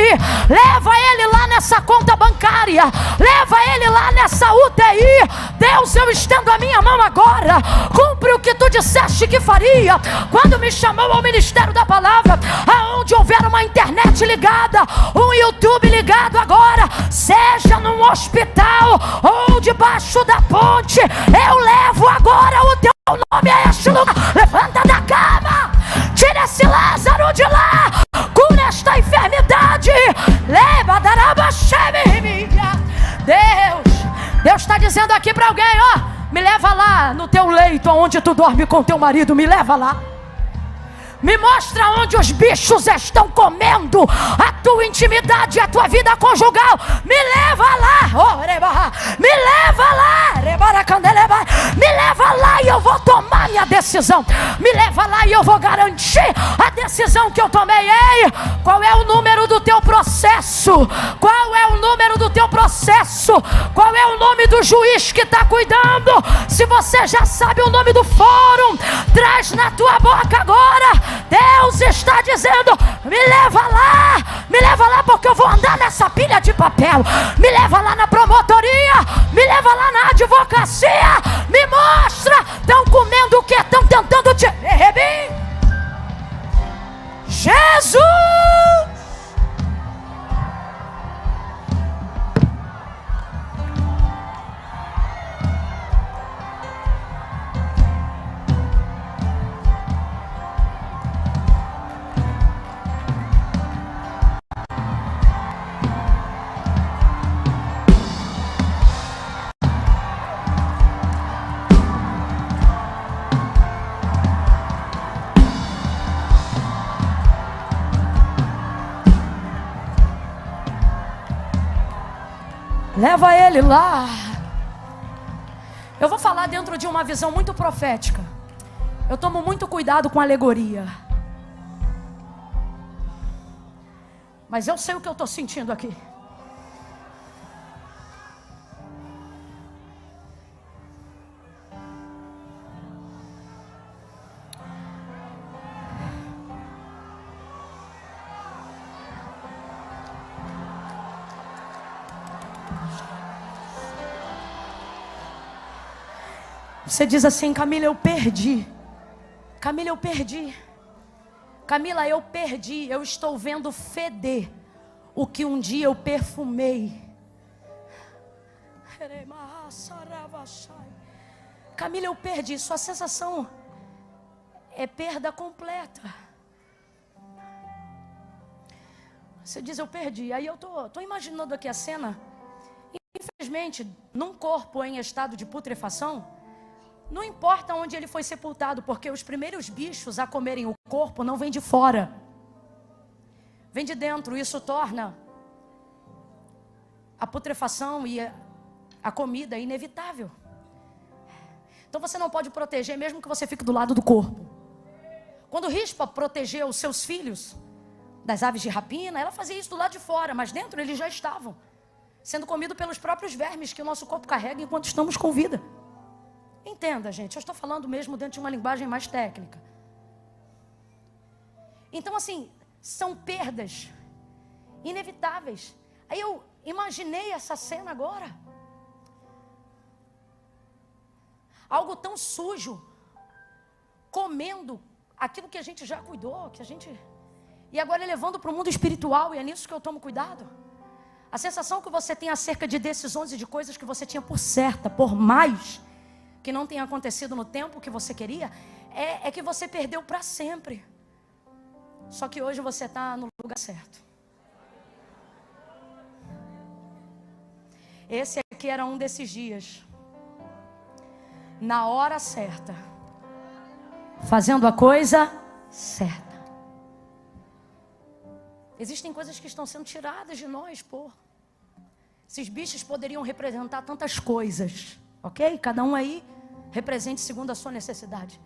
leva ele lá nessa nessa conta bancária, leva ele lá nessa UTI. Deus, eu estendo a minha mão agora, cumpre o que tu disseste que faria, quando me chamou ao ministério da palavra, aonde houver uma internet ligada, um YouTube ligado agora, seja num hospital ou debaixo da ponte, eu levo agora o teu nome a este lugar. Levanta da cama, tira esse Lázaro de lá, cura esta enfermidade. Deus está dizendo aqui para alguém, ó, me leva lá no teu leito, onde tu dorme com teu marido, me leva lá. Me mostra onde os bichos estão comendo a tua intimidade, a tua vida conjugal. Me leva lá, me leva lá, me leva lá e eu vou tomar minha decisão. Me leva lá e eu vou garantir a decisão que eu tomei. Ei, qual é o número do teu processo? Qual é o número do teu processo? Qual é o nome do juiz que está cuidando? Se você já sabe o nome do fórum, traz na tua boca agora. Deus está dizendo, me leva lá porque eu vou andar nessa pilha de papel. Me leva lá na promotoria, me leva lá na advocacia, me mostra, estão comendo o que? Estão tentando te... Jesus! Leva ele lá. Eu vou falar dentro de uma visão muito profética. Eu tomo muito cuidado com alegoria. Mas eu sei o que eu estou sentindo aqui. Você diz assim, Camila, eu perdi. Camila, eu perdi. Camila, eu perdi. Eu estou vendo feder o que um dia eu perfumei. Camila, eu perdi. Sua sensação é perda completa. Você diz, eu perdi. Aí eu tô imaginando aqui a cena. Infelizmente, num corpo em estado de putrefação, não importa onde ele foi sepultado, porque os primeiros bichos a comerem o corpo não vêm de fora, vem de dentro. Isso torna a putrefação e a comida inevitável. Então você não pode proteger, mesmo que você fique do lado do corpo. Quando Rispa protegeu os seus filhos das aves de rapina, ela fazia isso do lado de fora, mas dentro eles já estavam sendo comidos pelos próprios vermes que o nosso corpo carrega enquanto estamos com vida. Entenda, gente, eu estou falando mesmo dentro de uma linguagem mais técnica. Então, assim, são perdas inevitáveis. Aí eu imaginei essa cena agora. Algo tão sujo, comendo aquilo que a gente já cuidou, e agora levando para o mundo espiritual, e é nisso que eu tomo cuidado. A sensação que você tem acerca de decisões e de coisas que você tinha por certa, por mais que não tenha acontecido no tempo que você queria, é que você perdeu para sempre. Só que hoje você está no lugar certo. Esse aqui era um desses dias, na hora certa, fazendo a coisa certa. Existem coisas que estão sendo tiradas de nós, esses bichos poderiam representar tantas coisas, ok? Cada um aí represente segundo a sua necessidade.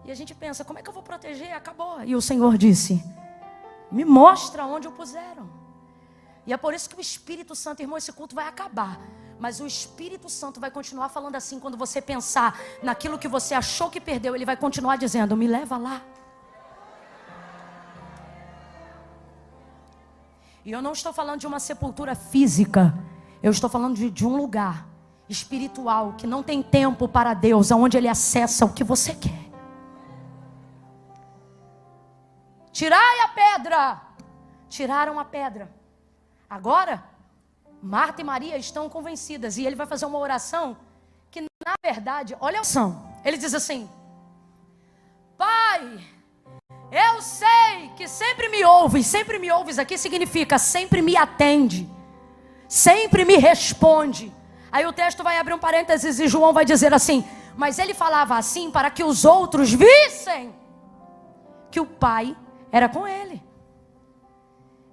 E a gente pensa, como é que eu vou proteger? Acabou. E o Senhor disse, me mostra onde o puseram. E é por isso que o Espírito Santo, irmão, esse culto vai acabar. Mas o Espírito Santo vai continuar falando assim, quando você pensar naquilo que você achou que perdeu, ele vai continuar dizendo, me leva lá. E eu não estou falando de uma sepultura física. Eu estou falando de um lugar espiritual que não tem tempo para Deus, aonde Ele acessa o que você quer. Tirai a pedra. Tiraram a pedra. Agora, Marta e Maria estão convencidas. E Ele vai fazer uma oração que, na verdade, olha a oração. Ele diz assim: Pai, eu sei que sempre me ouves aqui significa sempre me atende, sempre me responde. Aí o texto vai abrir um parênteses e João vai dizer assim: mas ele falava assim para que os outros vissem que o Pai era com ele.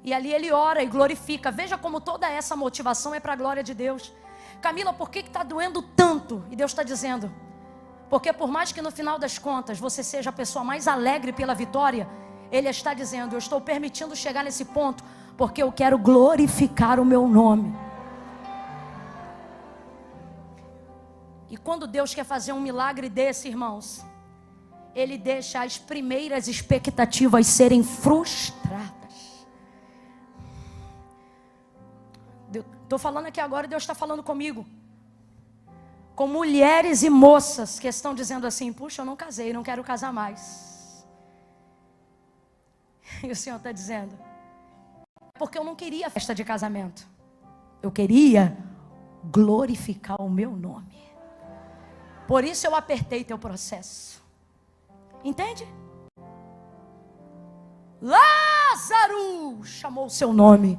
E ali ele ora e glorifica. Veja como toda essa motivação é para a glória de Deus. Camila, por que está doendo tanto? E Deus está dizendo: porque por mais que no final das contas você seja a pessoa mais alegre pela vitória, Ele está dizendo: eu estou permitindo chegar nesse ponto porque eu quero glorificar o meu nome. E quando Deus quer fazer um milagre desse, irmãos, Ele deixa as primeiras expectativas serem frustradas. Estou falando aqui agora, Deus está falando comigo, com mulheres e moças que estão dizendo assim: puxa, eu não casei, não quero casar mais. E o Senhor está dizendo: porque eu não queria festa de casamento, eu queria glorificar o meu nome. Por isso eu apertei teu processo. Entende? Lázaro chamou o seu nome.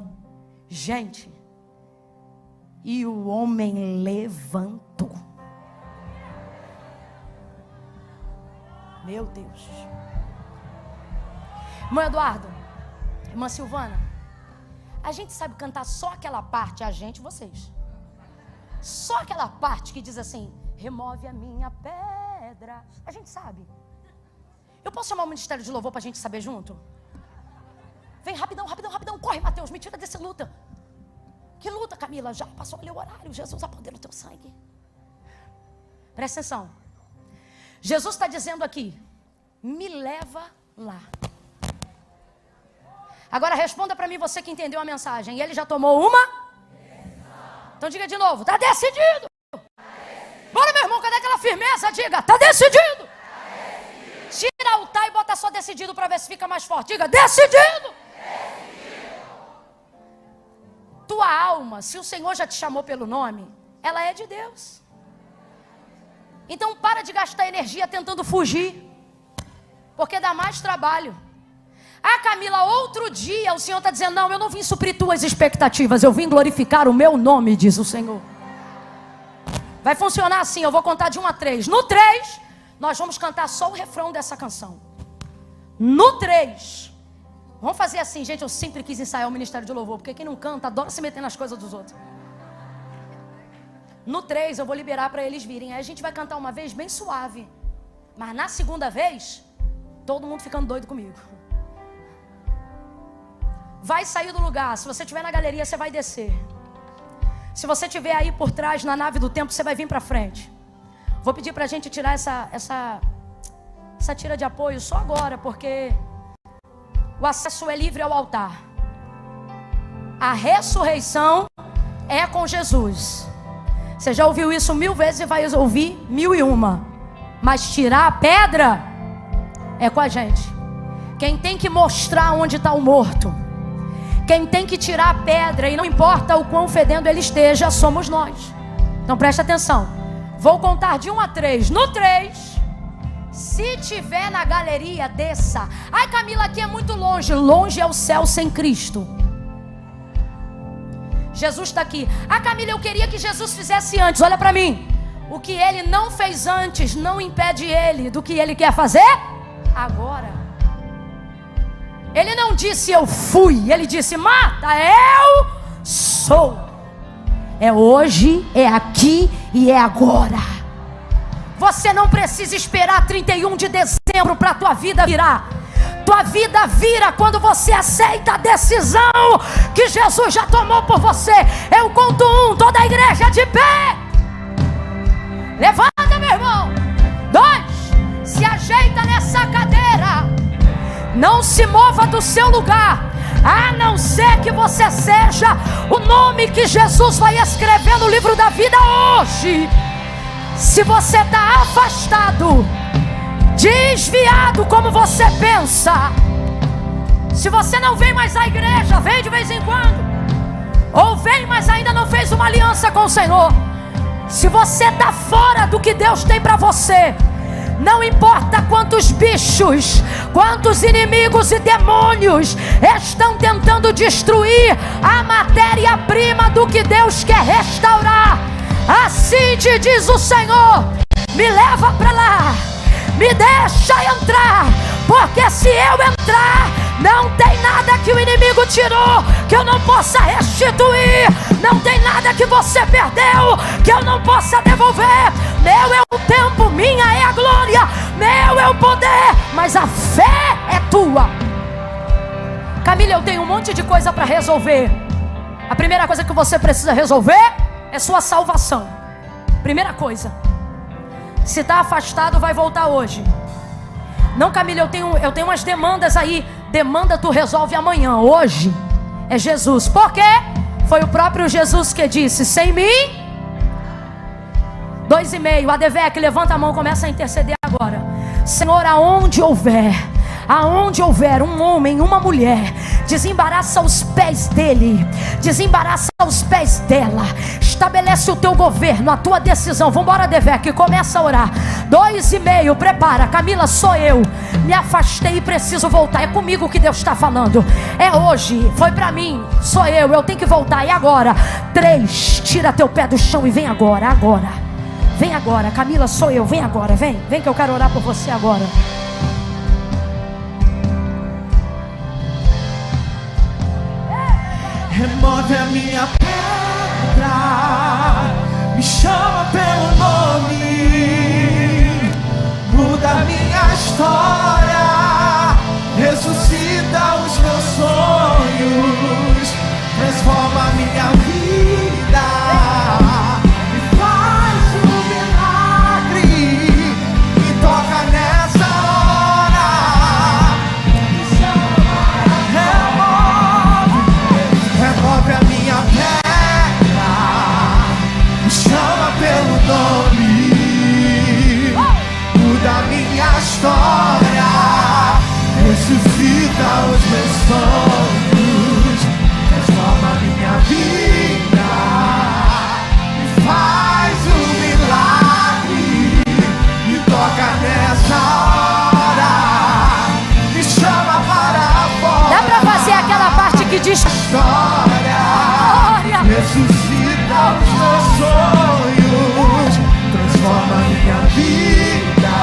Gente, e o homem levantou. Meu Deus. Irmão Eduardo, irmã Silvana, a gente sabe cantar só aquela parte, a gente, vocês. Só aquela parte que diz assim: remove a minha pedra. A gente sabe. Eu posso chamar o Ministério de Louvor para a gente saber junto? Vem, rapidão, rapidão, rapidão. Corre, Mateus, me tira dessa luta. Que luta, Camila? Já passou ali o horário. Jesus apodera o teu sangue. Presta atenção. Jesus está dizendo aqui: me leva lá. Agora responda para mim, você que entendeu a mensagem. E ele já tomou uma? Então diga de novo: está decidido. Bora, meu irmão, cadê aquela firmeza? Diga: está decidido. Tira o tá e bota só decidido para ver se fica mais forte. Diga: decidido. Tua alma, se o Senhor já te chamou pelo nome, ela é de Deus. Então para de gastar energia tentando fugir, porque dá mais trabalho. Ah, Camila, outro dia o Senhor está dizendo: não, eu não vim suprir tuas expectativas, eu vim glorificar o meu nome, diz o Senhor. Vai funcionar assim, eu vou contar de 1 a 3. No 3, nós vamos cantar só o refrão dessa canção. No 3, vamos fazer assim, gente, eu sempre quis ensaiar o Ministério de Louvor, porque quem não canta adora se meter nas coisas dos outros. No 3 eu vou liberar para eles virem. Aí a gente vai cantar uma vez bem suave, mas na segunda vez, todo mundo ficando doido comigo. Vai sair do lugar. Se você estiver na galeria, você vai descer. Se você estiver aí por trás, na nave do tempo, você vai vir para frente. Vou pedir para a gente tirar essa tira de apoio só agora, porque o acesso é livre ao altar. A ressurreição é com Jesus. Você já ouviu isso 1000 vezes e vai ouvir 1001. Mas tirar a pedra é com a gente. Quem tem que mostrar onde está o morto, quem tem que tirar a pedra, e não importa o quão fedendo ele esteja, somos nós. Então presta atenção. Vou contar de 1 a 3. No 3, se tiver na galeria, desça. Ai, Camila, aqui é muito longe. Longe é o céu sem Cristo. Jesus está aqui. Ah, Camila, eu queria que Jesus fizesse antes. Olha para mim. O que ele não fez antes não impede ele do que ele quer fazer agora. Ele não disse eu fui. Ele disse: Marta, eu sou. É hoje, é aqui e é agora. Você não precisa esperar 31 de dezembro para a tua vida virar. Tua vida vira quando você aceita a decisão que Jesus já tomou por você. Eu conto 1, toda a igreja de pé. Levanta, meu irmão. 2, se ajeita nessa cadeira. Não se mova do seu lugar, a não ser que você seja o nome que Jesus vai escrever no livro da vida hoje. Se você está afastado, desviado como você pensa, se você não vem mais à igreja, vem de vez em quando, ou vem, mas ainda não fez uma aliança com o Senhor, se você está fora do que Deus tem para você, não importa quantos bichos, quantos inimigos e demônios estão tentando destruir a matéria-prima do que Deus quer restaurar, assim te diz o Senhor: me leva para lá, me deixa entrar, porque se eu entrar, não tem nada que o inimigo tirou que eu não possa restituir. Não tem nada que você perdeu que eu não possa devolver. Meu é o tempo, minha é a glória, meu é o poder, mas a fé é tua. Camila, eu tenho um monte de coisa para resolver. A primeira coisa que você precisa resolver é sua salvação. Primeira coisa. Se está afastado, vai voltar hoje. Não, Camila, eu tenho umas demandas aí. Demanda tu resolve amanhã. Hoje é Jesus. Por quê? Foi o próprio Jesus que disse: sem mim 2,5. Adevec, levanta a mão, começa a interceder agora. Senhor, aonde houver um homem, uma mulher, desembaraça os pés dele, desembaraça os pés dela, estabelece o teu governo, a tua decisão. Vambora, Devec, começa a orar. 2,5, prepara. Camila, sou eu, me afastei e preciso voltar. É comigo que Deus está falando, é hoje, foi para mim, sou eu tenho que voltar. E agora? 3, tira teu pé do chão e vem agora. Vem agora, Camila, sou eu, vem agora, vem que eu quero orar por você agora. Remove a minha pedra, me chama pelo nome, muda a minha história, ressuscita os meus sonhos, transforma a minha vida, me faz um milagre, me toca nessa hora, me chama, remove a minha pedra, me chama pelo nome, muda a minha história, ressuscita os meus sonhos, transforma a minha vida, me faz um milagre, me toca nessa hora, me chama para fora. Dá pra fazer aquela parte que diz: História, ressuscita os meus sonhos, transforma a minha vida,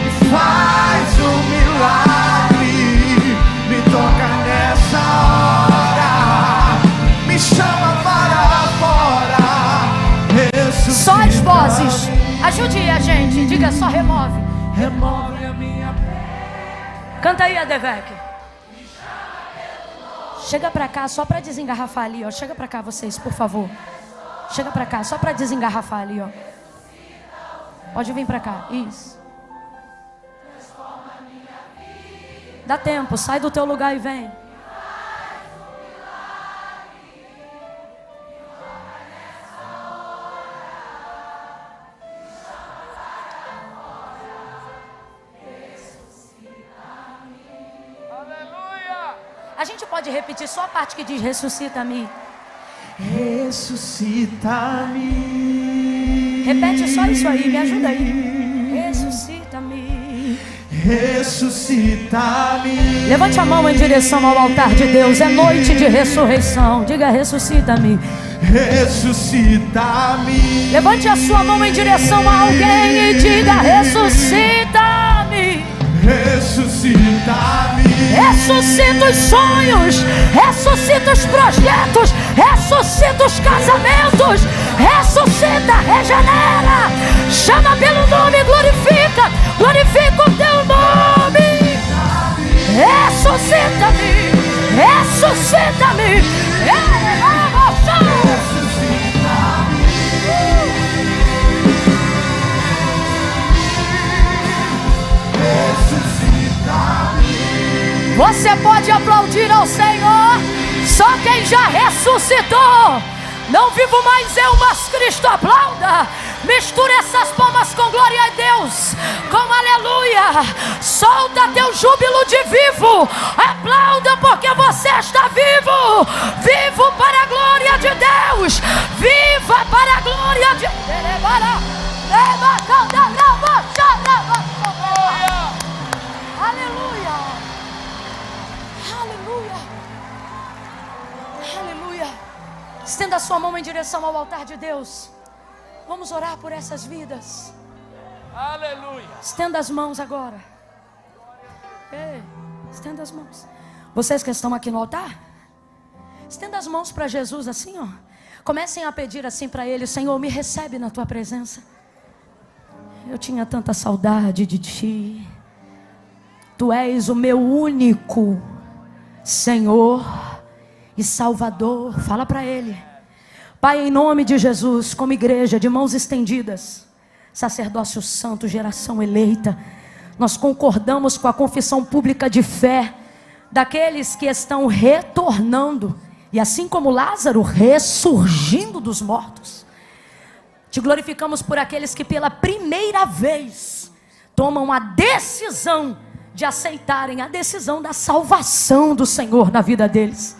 me faz um milagre, me toca nessa hora, me chama para fora, ressuscita. só as vozes, ajude a gente, diga só remove. Remove a minha Canta aí, Adevec. Chega pra cá só pra desengarrafar ali, ó. Chega pra cá vocês, por favor. Chega pra cá só pra desengarrafar ali, ó. Pode vir pra cá, isso. Dá tempo, sai do teu lugar e vem. A gente pode repetir só a parte que diz: ressuscita-me. Ressuscita-me. Repete só isso aí, me ajuda aí. Ressuscita-me. Ressuscita-me. Levante a mão em direção ao altar de Deus. É noite de ressurreição. Diga: ressuscita-me. Ressuscita-me. Levante a sua mão em direção a alguém e diga: ressuscita-me. Ressuscita-me. Ressuscita os sonhos, ressuscita os projetos, ressuscita os casamentos, ressuscita, regenera, chama pelo nome, glorifica o teu nome. Ressuscita-me, ressuscita-me, Você pode aplaudir ao Senhor. Só quem já ressuscitou. Não vivo mais eu, mas Cristo. Aplauda. Mistura essas palmas com glória a Deus, com aleluia. Solta teu júbilo de vivo. Aplauda porque você está vivo. Vivo para a glória de Deus. Viva para a glória de Deus. Aleluia. Aleluia. Aleluia. Estenda a sua mão em direção ao altar de Deus. Vamos orar por essas vidas. Aleluia. Estenda as mãos agora. Ei, estenda as mãos. Vocês que estão aqui no altar, estenda as mãos para Jesus assim, ó. Comecem a pedir assim para Ele: Senhor, me recebe na Tua presença. Eu tinha tanta saudade de Ti. Tu és o meu único Senhor e Salvador. Fala para Ele. Pai, em nome de Jesus, como igreja de mãos estendidas, sacerdócio santo, geração eleita, nós concordamos com a confissão pública de fé daqueles que estão retornando, e assim como Lázaro, ressurgindo dos mortos. Te glorificamos por aqueles que pela primeira vez tomam a decisão de aceitarem a decisão da salvação do Senhor na vida deles.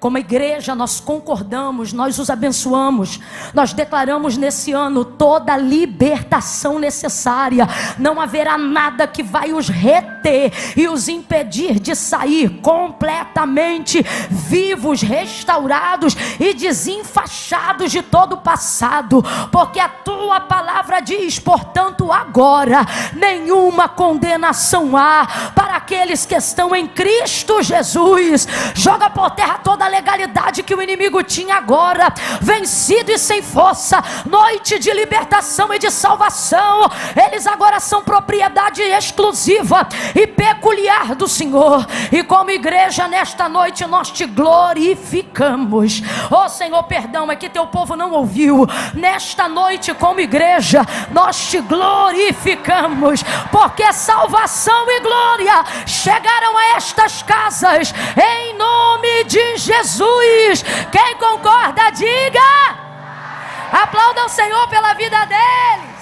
Como igreja nós concordamos, nós os abençoamos, nós declaramos nesse ano toda a libertação necessária. Não haverá nada que vai os reter e os impedir de sair completamente vivos, restaurados e desenfaixados de todo o passado, porque a tua palavra diz: portanto agora nenhuma condenação há para aqueles que estão em Cristo Jesus. Joga por terra toda a legalidade que o inimigo tinha agora, vencido e sem força. Noite de libertação e de salvação. Eles agora são propriedade exclusiva e peculiar do Senhor. E como igreja nesta noite nós te glorificamos. Oh Senhor, perdão, é que teu povo não ouviu. Nesta noite como igreja nós te glorificamos, porque salvação e glória chegaram a estas casas em nome de Jesus. Quem concorda, diga. Aplauda o Senhor pela vida deles.